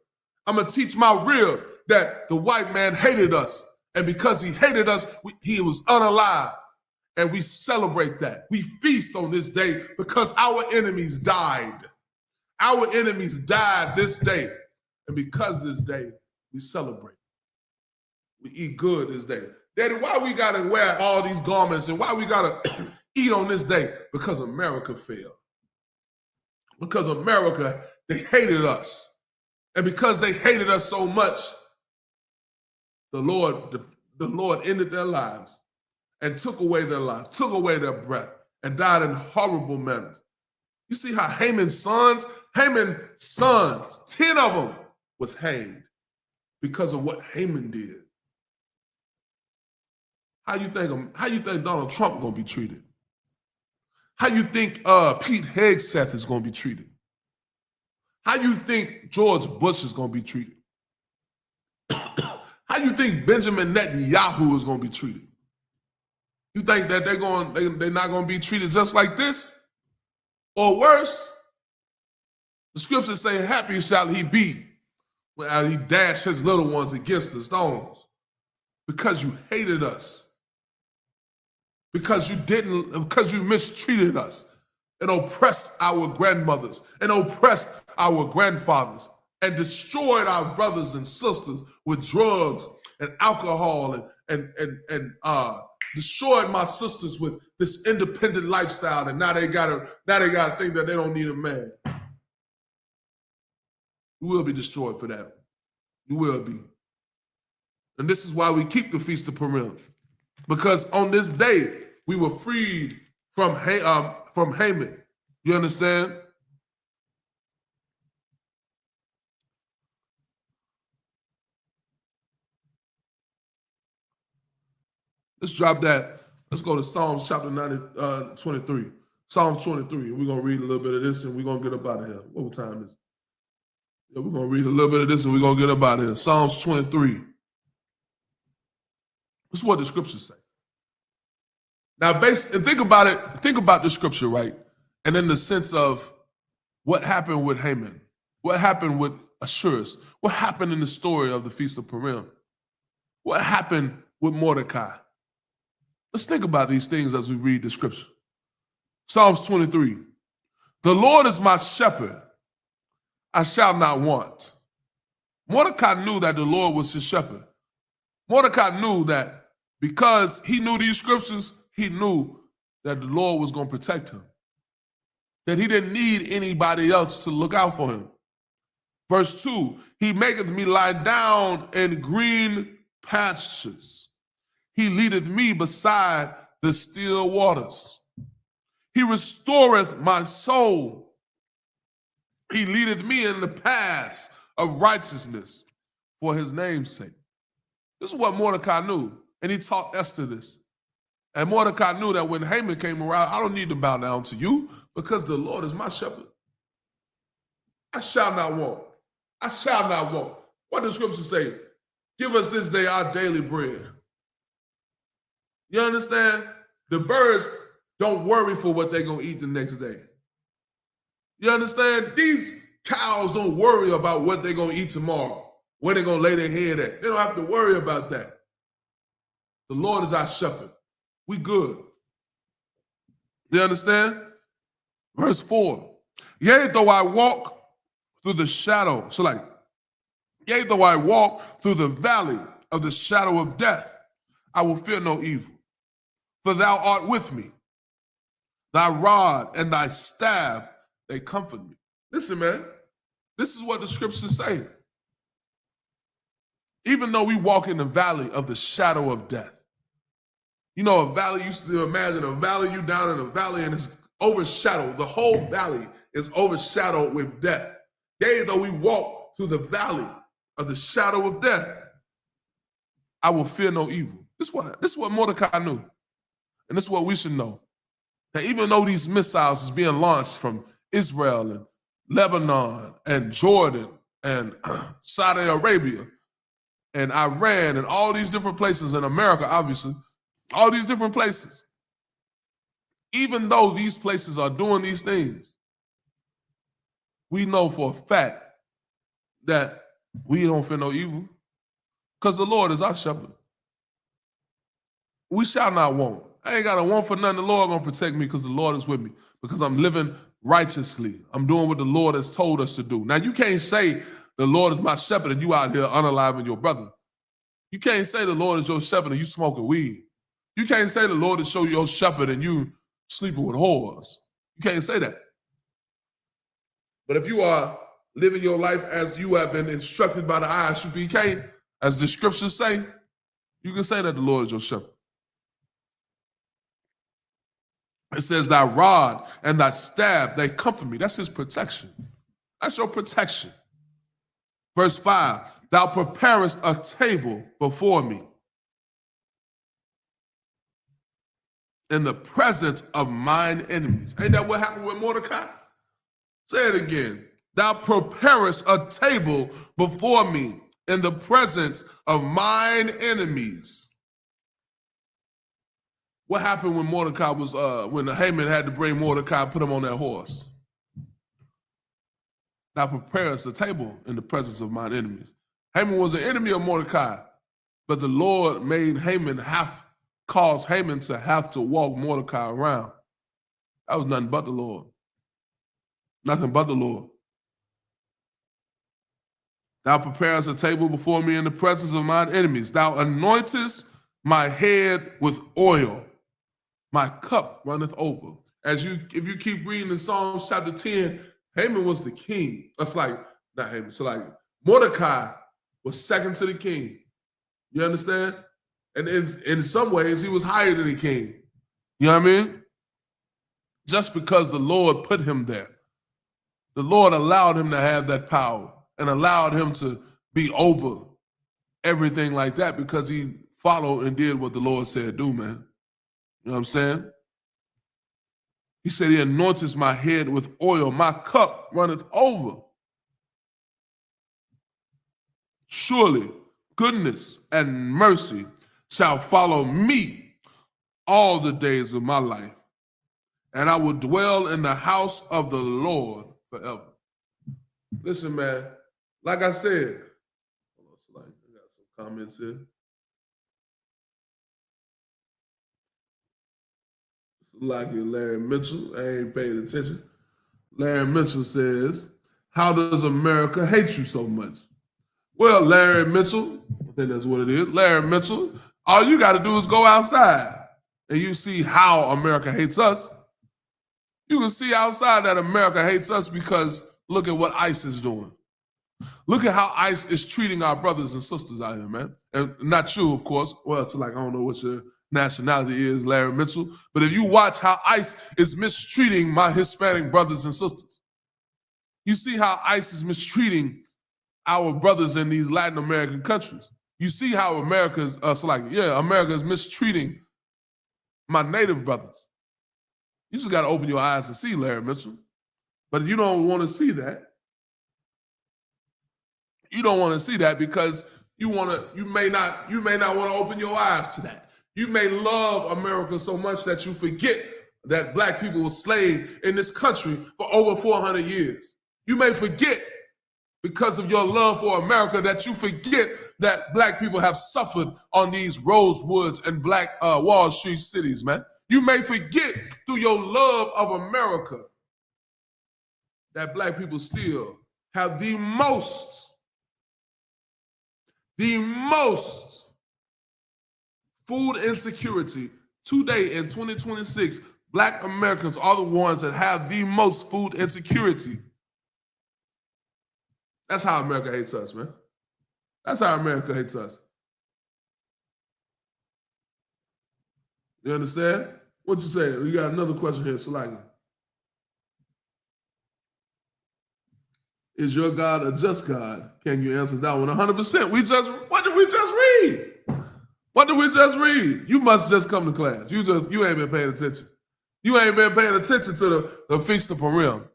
I'm going to teach my rear that the white man hated us. And because he hated us, he was unalive. And we celebrate that. We feast on this day because our enemies died. Our enemies died this day. And because this day, we celebrate. We eat good this day. Daddy, why we got to wear all these garments and why we got to eat on this day? Because America failed. Because America, they hated us. And because they hated us so much, the Lord ended their lives and took away their lives, took away their breath, and died in horrible manners. You see how Haman's sons, 10 of them was hanged because of what Haman did. How you think Donald Trump gonna be treated? How you think Pete Hegseth is gonna be treated? How you think George Bush is gonna be treated? How you think Benjamin Netanyahu is gonna be treated? You think that they're not gonna be treated just like this? Or worse? The scriptures say, happy shall he be when he dashed his little ones against the stones. Because you hated us. Because you mistreated us and oppressed our grandmothers and oppressed our grandfathers and destroyed our brothers and sisters with drugs and alcohol and destroyed my sisters with this independent lifestyle, and now they gotta think that they don't need a man. You will be destroyed for that. You will be. And this is why we keep the Feast of Purim. Because on this day, we were freed from Haman. You understand? Let's drop that. Let's go to Psalms chapter 23. Psalms 23. We're going to read a little bit of this and we're going to get up out of here. What time is it? Yeah, we're going to read a little bit of this and we're going to get up out of here. Psalms 23. This is what the scriptures say. Now, think about it. Think about the scripture, right? And in the sense of what happened with Haman, what happened with Ashurus, what happened in the story of the Feast of Purim, what happened with Mordecai. Let's think about these things as we read the scripture. Psalms 23. The Lord is my shepherd, I shall not want. Mordecai knew that the Lord was his shepherd. Mordecai knew that because he knew these scriptures, he knew that the Lord was going to protect him, that he didn't need anybody else to look out for him. Verse 2, he maketh me lie down in green pastures. He leadeth me beside the still waters. He restoreth my soul. He leadeth me in the paths of righteousness for his name's sake. This is what Mordecai knew, and he taught Esther this. And Mordecai knew that when Haman came around, I don't need to bow down to you because the Lord is my shepherd. I shall not want. I shall not want. What does Scripture say? Give us this day our daily bread. You understand? The birds don't worry for what they're going to eat the next day. You understand? These cows don't worry about what they're going to eat tomorrow, where they're going to lay their head at. They don't have to worry about that. The Lord is our shepherd. We good. You understand? Verse 4. Yea, though I walk through the shadow, yea, though I walk through the valley of the shadow of death, I will fear no evil. For thou art with me. Thy rod and thy staff, they comfort me. Listen, man, this is what the scriptures say. Even though we walk in the valley of the shadow of death. You know, a valley, you used to imagine a valley, you down in a valley and it's overshadowed. The whole valley is overshadowed with death. Yea, though we walk through the valley of the shadow of death, I will fear no evil. This is what Mordecai knew. And this is what we should know. That even though these missiles is being launched from Israel and Lebanon and Jordan and Saudi Arabia and Iran and all these different places in America, obviously, all these different places, even though these places are doing these things, we know for a fact that we don't fear no evil because the Lord is our shepherd. We shall not want. I ain't got to want for nothing. The Lord gonna protect me because the Lord is with me, because I'm living righteously. I'm doing what the Lord has told us to do. Now, you can't say the Lord is my shepherd and you out here unaliving your brother. You can't say the Lord is your shepherd and you smoking weed. You can't say the Lord is your shepherd and you sleeping with whores. You can't say that. But if you are living your life as you have been instructed by the I.S.U.P.K, as the scriptures say, you can say that the Lord is your shepherd. It says, thy rod and thy staff, they comfort me. That's his protection. That's your protection. Verse 5, thou preparest a table before me in the presence of mine enemies. Ain't that what happened with Mordecai? Say it again. Thou preparest a table before me in the presence of mine enemies. What happened when Mordecai was, when Haman had to bring Mordecai, put him on that horse? Thou preparest the table in the presence of mine enemies. Haman was an enemy of Mordecai, but the Lord made Haman caused Haman to have to walk Mordecai around. That was nothing but the Lord. Nothing but the Lord. Thou preparest a table before me in the presence of mine enemies. Thou anointest my head with oil. My cup runneth over. If you keep reading in Psalms chapter 10, Haman was the king. That's like, not Haman, so like Mordecai was second to the king. You understand? And in some ways, he was higher than the king. You know what I mean? Just because the Lord put him there. The Lord allowed him to have that power and allowed him to be over everything like that because he followed and did what the Lord said do, man. You know what I'm saying? He said, he anoints my head with oil. My cup runneth over. Surely goodness and mercy shall follow me all the days of my life, and I will dwell in the house of the Lord forever. Listen, man, like I said, I got some comments here. Like Larry Mitchell, I ain't paying attention. Larry Mitchell says, how does America hate you so much? Well, Larry Mitchell, I think that's what it is. Larry Mitchell, all you got to do is go outside and you see how America hates us. You can see outside that America hates us because look at what ICE is doing. Look at how ICE is treating our brothers and sisters out here, man. And not you, of course. Well, it's like, I don't know what your nationality is, Larry Mitchell. But if you watch how ICE is mistreating my Hispanic brothers and sisters, you see how ICE is mistreating our brothers in these Latin American countries. You see how America is mistreating my native brothers. You just got to open your eyes to see, Larry Mitchell. But you don't want to see that. You don't want to see that because you may not want to open your eyes to that. You may love America so much that you forget that black people were slaves in this country for over 400 years. You may forget because of your love for America that you forget that black people have suffered on these Rosewoods and Black Wall Street cities, man. You may forget through your love of America that black people still have the most food insecurity today in 2026. Black Americans are the ones that have the most food insecurity. That's how America hates us, man. That's how America hates us. You understand? What you say? We got another question here, Salaki. Is your God a just God? Can you answer that one? 100%. What did we just read? What did we just read? You must just come to class. You ain't been paying attention. You ain't been paying attention to the Feast of Purim.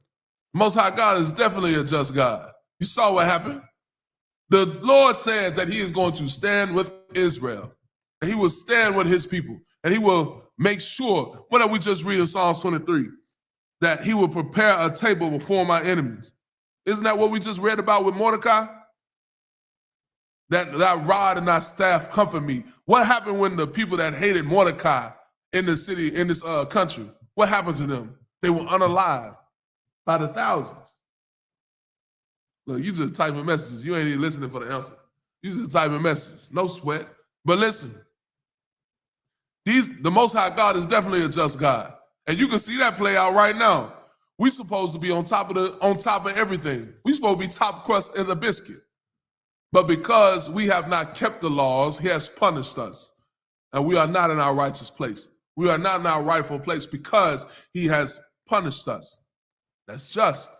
Most High God is definitely a just God. You saw what happened? The Lord said that he is going to stand with Israel. And he will stand with his people. And he will make sure, what did we just read in Psalms 23? That he will prepare a table before my enemies. Isn't that what we just read about with Mordecai? That thy rod and thy staff comfort me. What happened when the people that hated Mordecai in the city, in this country, what happened to them? They were unalived by the thousands. Look, you just typing messages. You ain't even listening for the answer. You just typing messages. No sweat. But listen, the Most High God is definitely a just God. And you can see that play out right now. We supposed to be on top of everything. We supposed to be top crust in the biscuit. But because we have not kept the laws, he has punished us. And we are not in our righteous place. We are not in our rightful place because he has punished us. That's just.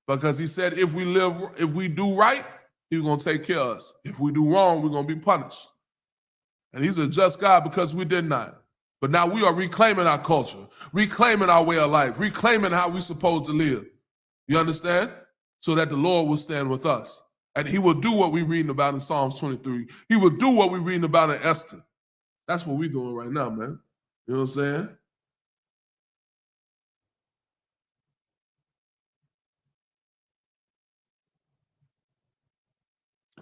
Because he said if we do right, he's going to take care of us. If we do wrong, we're going to be punished. And he's a just God because we did not. But now we are reclaiming our culture, reclaiming our way of life, reclaiming how we're supposed to live. You understand? So that the Lord will stand with us. And he will do what we're reading about in Psalms 23. He will do what we're reading about in Esther. That's what we're doing right now, man. You know what I'm saying?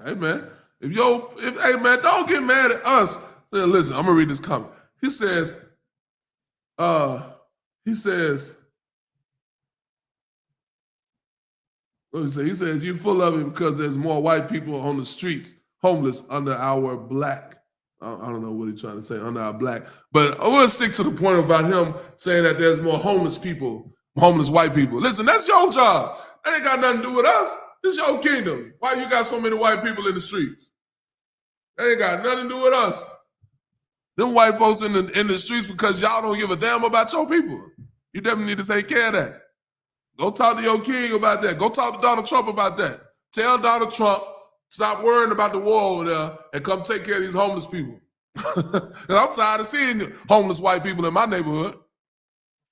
Hey, man. Hey, man, don't get mad at us. Listen, I'm going to read this comment. He says, what did he say? He says, you're full of it because there's more white people on the streets, homeless under our black. I don't know what he's trying to say, under our black. But I want to stick to the point about him saying that there's more homeless people, homeless white people. Listen, that's your job. That ain't got nothing to do with us. This your kingdom. Why you got so many white people in the streets? That ain't got nothing to do with us. Them white folks in the streets because y'all don't give a damn about your people. You definitely need to take care of that. Go talk to your king about that. Go talk to Donald Trump about that. Tell Donald Trump, stop worrying about the war over there and come take care of these homeless people. I'm tired of seeing homeless white people in my neighborhood.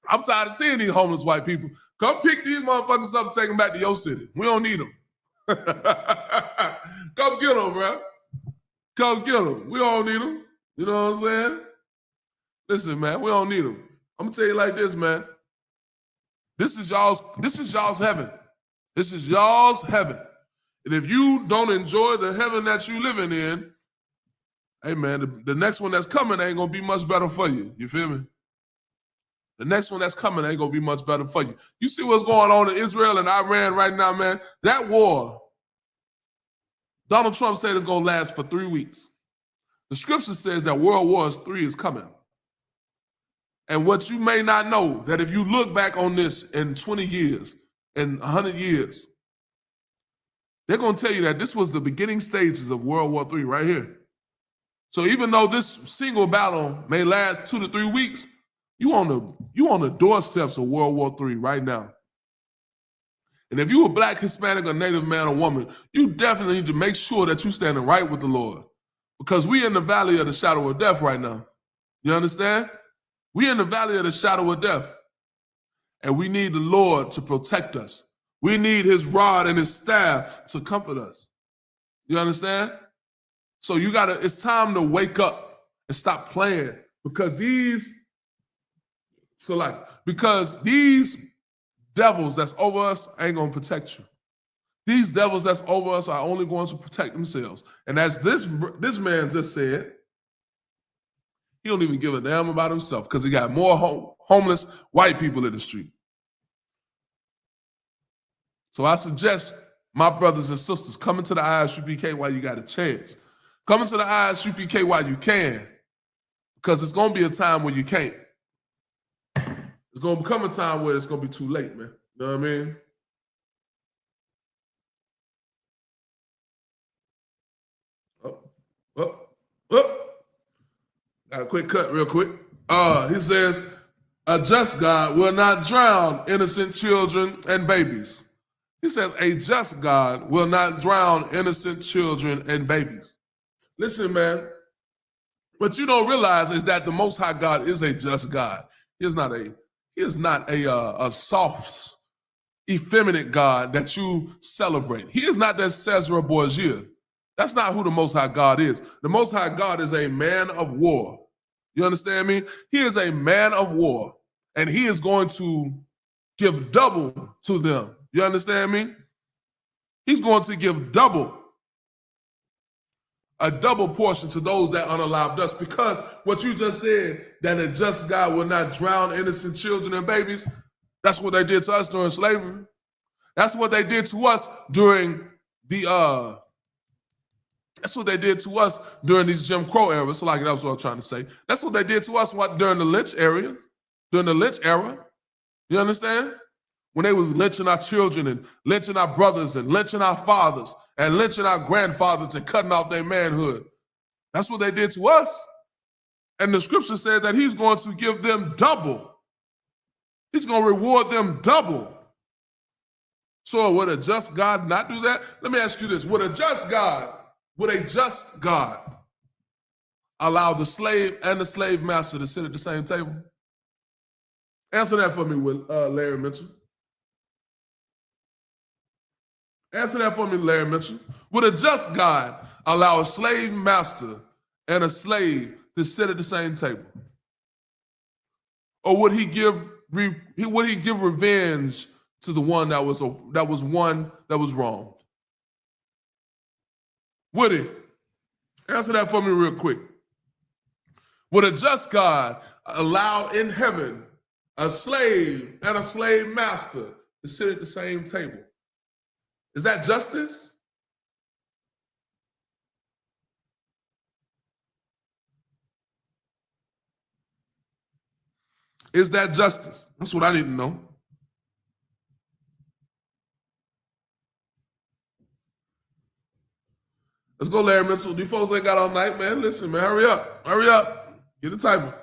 I'm tired of seeing these homeless white people. Come pick these motherfuckers up and take them back to your city. We don't need them. Come get them, bro. Come get them. We don't need them. You know what I'm saying? Listen, man, we don't need them. I'm gonna tell you like this, man. This is y'all's heaven. This is y'all's heaven. And if you don't enjoy the heaven that you living in, hey man, the next one that's coming ain't gonna be much better for you. You feel me? The next one that's coming ain't gonna be much better for you. You see what's going on in Israel and Iran right now, man? That war, Donald Trump said it's gonna last for 3 weeks. The scripture says that World War III is coming. And what you may not know, that if you look back on this in 20 years, in 100 years, they're going to tell you that this was the beginning stages of World War III right here. So even though this single battle may last 2 to 3 weeks, you on the doorsteps of World War III right now. And if you're a black, Hispanic, or Native man or woman, you definitely need to make sure that you're standing right with the Lord. Because we in the valley of the shadow of death right now. You understand? We in the valley of the shadow of death. And we need the Lord to protect us. We need his rod and his staff to comfort us. You understand? So it's time to wake up and stop playing. Because these devils that's over us ain't gonna protect you. These devils that's over us are only going to protect themselves. And as this man just said, he don't even give a damn about himself because he got more homeless white people in the street. So I suggest my brothers and sisters, come into the I.S.U.P.K while you got a chance. Come into the I.S.U.P.K while you can, because it's going to be a time where you can't. It's going to become a time where it's going to be too late, man. You know what I mean? Got a quick cut real quick. He says, a just God will not drown innocent children and babies. He says, a just God will not drown innocent children and babies. Listen, man, What you don't realize is that the Most High God is a just God. He is not a soft, effeminate God that you celebrate. He is not that Caesar Borgia. That's not who the Most High God is. The Most High God is a man of war. You understand me? He is a man of war, and he is going to give double to them. You understand me? He's going to give a double portion to those that unalive dust, because what you just said, that a just God will not drown innocent children and babies, that's what they did to us during slavery. That's what they did to us during the that's what they did to us during these Jim Crow eras. So like that's what I'm trying to say. That's what they did to us during the lynch era. During the lynch era. You understand? When they was lynching our children and lynching our brothers and lynching our fathers and lynching our grandfathers and cutting off their manhood. That's what they did to us. And the scripture says that he's going to give them double. He's going to reward them double. So would a just God not do that? Let me ask you this. Would a just God allow the slave and the slave master to sit at the same table? Answer that for me, Larry Mitchell. Answer that for me, Larry Mitchell. Would a just God allow a slave master and a slave to sit at the same table? Or would he give revenge to the one that was wronged? Would he? Answer that for me real quick. Would a just God allow in heaven a slave and a slave master to sit at the same table? Is that justice? Is that justice? That's what I need to know. Let's go, Larry Mitchell. These folks ain't got all night, man. Listen, man, hurry up. Hurry up. Get the timer.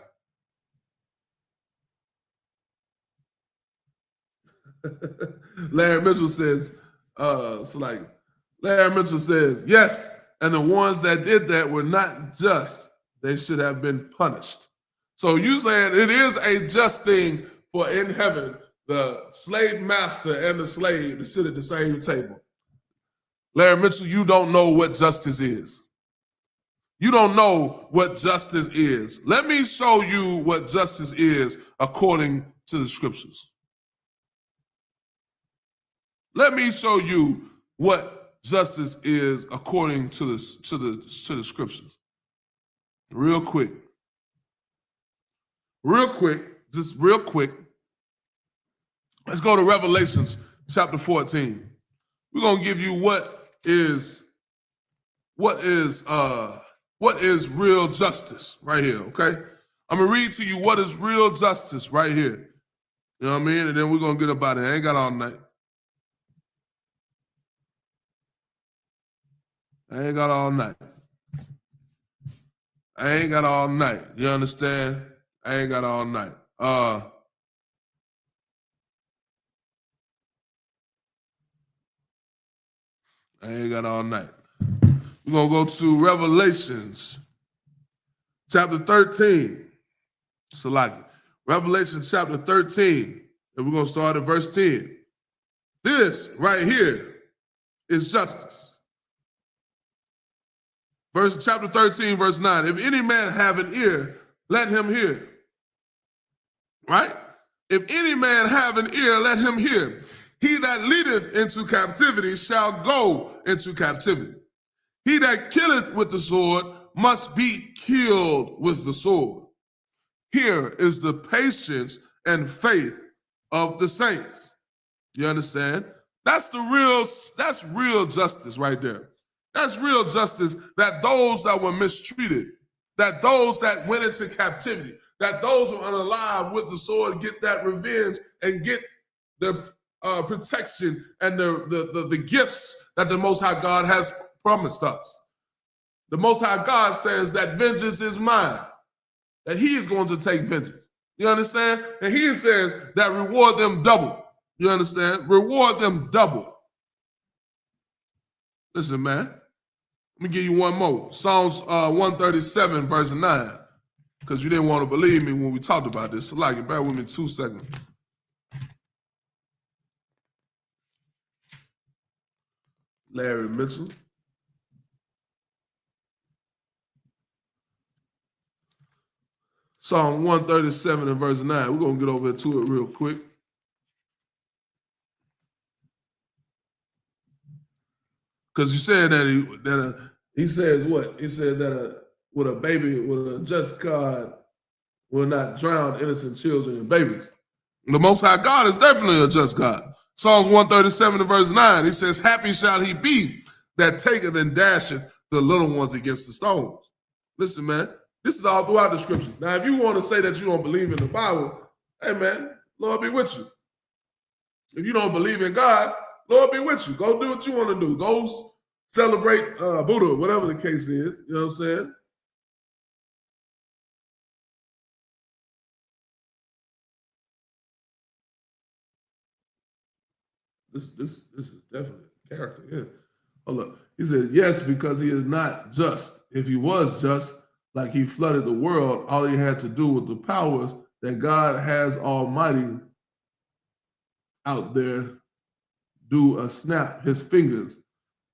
Larry Mitchell says, Larry Mitchell says, yes, and the ones that did that were not just. They should have been punished. So you saying it is a just thing for in heaven, the slave master and the slave to sit at the same table. Larry Mitchell, you don't know what justice is. You don't know what justice is. Let me show you what justice is according to the scriptures. Let me show you what justice is according to the scriptures. Real quick. Just real quick. Let's go to Revelations chapter 14. We're gonna give you what is real justice right here, okay? I'm gonna read to you what is real justice right here. You know what I mean? And then we're gonna get up out of here. I ain't got all night. I ain't got all night. You understand? I ain't got all night. I ain't got all night. We're going to go to Revelations chapter 13. So like Revelation chapter 13, and we're going to start at verse 10. This right here is justice. Chapter 13, verse 9. If any man have an ear, let him hear. Right? If any man have an ear, let him hear. He that leadeth into captivity shall go into captivity. He that killeth with the sword must be killed with the sword. Here is the patience and faith of the saints. You understand? That's real justice right there. That's real justice, that those that were mistreated, that those that went into captivity, that those who are unalive with the sword get that revenge and get the protection and the gifts that the Most High God has promised us. The Most High God says that vengeance is mine, that he is going to take vengeance. You understand? And he says that reward them double. You understand? Reward them double. Listen, man, Let me give you one more. Psalms 137, verse 9. Because you didn't want to believe me when we talked about this. So like, bear with me 2 seconds. Larry Mitchell. Psalm 137 and verse 9. We're going to get over to it real quick. Because you said that he says what? He said that with a baby, with a just God, will not drown innocent children and babies. The Most High God is definitely a just God. Psalms 137 and verse 9, he says, happy shall he be that taketh and dasheth the little ones against the stones. Listen, man, this is all throughout the scriptures. Now, if you want to say that you don't believe in the Bible, hey, man, Lord be with you. If you don't believe in God, Lord be with you. Go do what you want to do. Go celebrate Buddha, whatever the case is. You know what I'm saying? This is definitely character. Yeah. Oh, look. He said, yes, because he is not just. If he was just, like he flooded the world, all he had to do with the powers that God has almighty out there do a snap his fingers.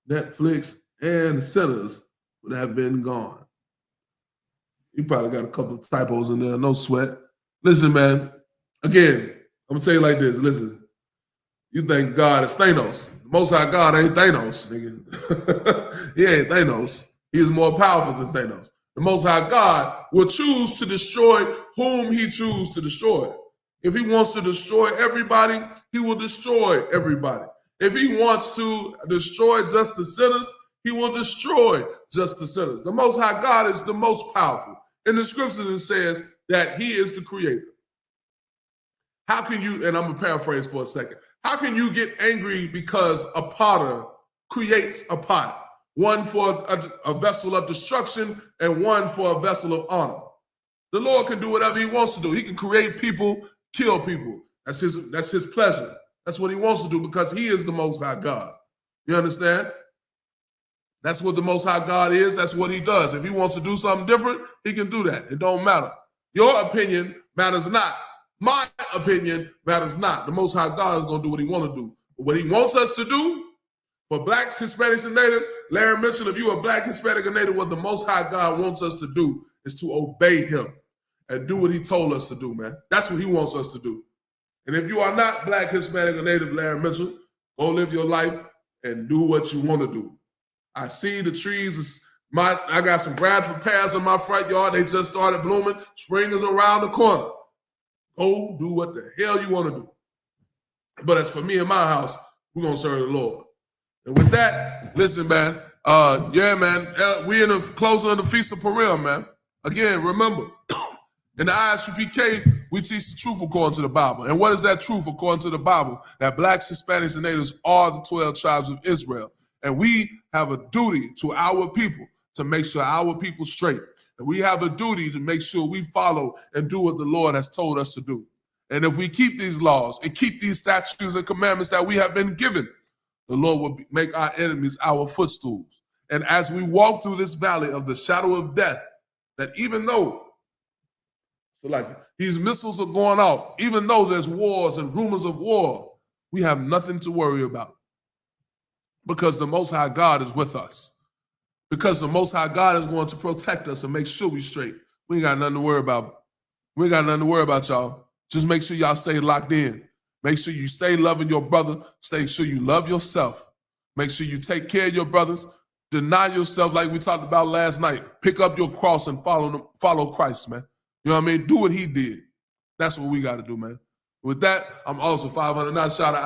Netflix and sinners would have been gone. You probably got a couple of typos in there, no sweat. Listen, man, again, I'm going to tell you like this. Listen, you think God is Thanos. The Most High God ain't Thanos, nigga. He ain't Thanos. He is more powerful than Thanos. The Most High God will choose to destroy whom he chooses to destroy. If he wants to destroy everybody, he will destroy everybody. If he wants to destroy just the sinners, he will destroy just the sinners. The Most High God is the most powerful. In the scriptures, it says that he is the creator. How can you, and I'm going to paraphrase for a second, how can you get angry because a potter creates a pot? One for a vessel of destruction and one for a vessel of honor. The Lord can do whatever he wants to do. He can create people, kill people. That's his pleasure. That's what he wants to do because he is the Most High God. You understand? That's what the Most High God is. That's what he does. If he wants to do something different, he can do that. It don't matter. Your opinion matters not. My opinion matters not. The Most High God is going to do what he wants to do. But what he wants us to do, for blacks, Hispanics, and natives, Larry mentioned if you are black, Hispanic, or native, what the Most High God wants us to do is to obey him and do what he told us to do, man. That's what he wants us to do. And if you are not black, Hispanic, or native, Larry Mitchell, go live your life and do what you want to do. I see the trees. I got some Bradford pears in my front yard. They just started blooming. Spring is around the corner. Go do what the hell you want to do. But as for me and my house, we're going to serve the Lord. And with that, listen, man. We in the closing of the Feast of Purim, man. Again, remember, in the I.S.U.P.K, we teach the truth according to the Bible. And what is that truth according to the Bible? That blacks, Hispanics, and natives are the 12 tribes of Israel. And we have a duty to our people to make sure our people straight. And we have a duty to make sure we follow and do what the Lord has told us to do. And if we keep these laws and keep these statutes and commandments that we have been given, the Lord will make our enemies our footstools. And as we walk through this valley of the shadow of death, that even though, so like these missiles are going off, even though there's wars and rumors of war, we have nothing to worry about. Because the Most High God is with us. Because the Most High God is going to protect us and make sure we straight. We ain't got nothing to worry about. We ain't got nothing to worry about, y'all. Just make sure y'all stay locked in. Make sure you stay loving your brother. Stay sure you love yourself. Make sure you take care of your brothers. Deny yourself like we talked about last night. Pick up your cross and follow Christ, man. You know what I mean? Do what he did. That's what we got to do, man. With that, I'm also 509. Shout out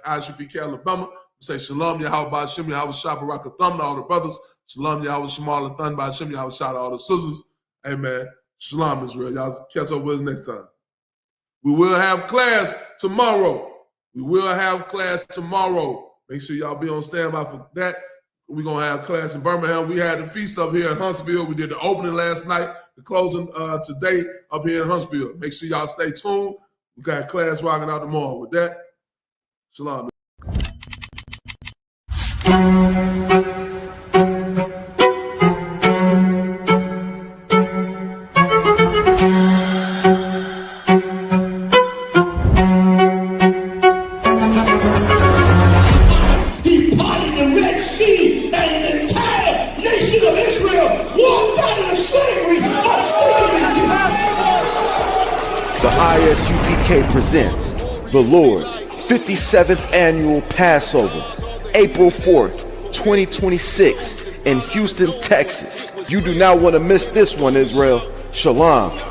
I.S.U.P.K, Alabama. Say Shalom, Yahweh, Ba'ashem, Yahweh, Shabbat, Rakatham, to all the brothers. Shalom, Yahweh, Shemal, Thun, Ba'ashem, Yahweh, shout out all the sisters. Amen. Shalom, Israel. Y'all catch up with us next time. We will have class tomorrow. Make sure y'all be on standby for that. We're going to have class in Birmingham. We had the feast up here in Huntsville. We did the opening last night, the closing today up here in Huntsville. Make sure y'all stay tuned. We got class rocking out tomorrow. With that, shalom. presents the Lord's 57th annual Passover, April 4th, 2026 in Houston, Texas. You do not want to miss this one, Israel. Shalom.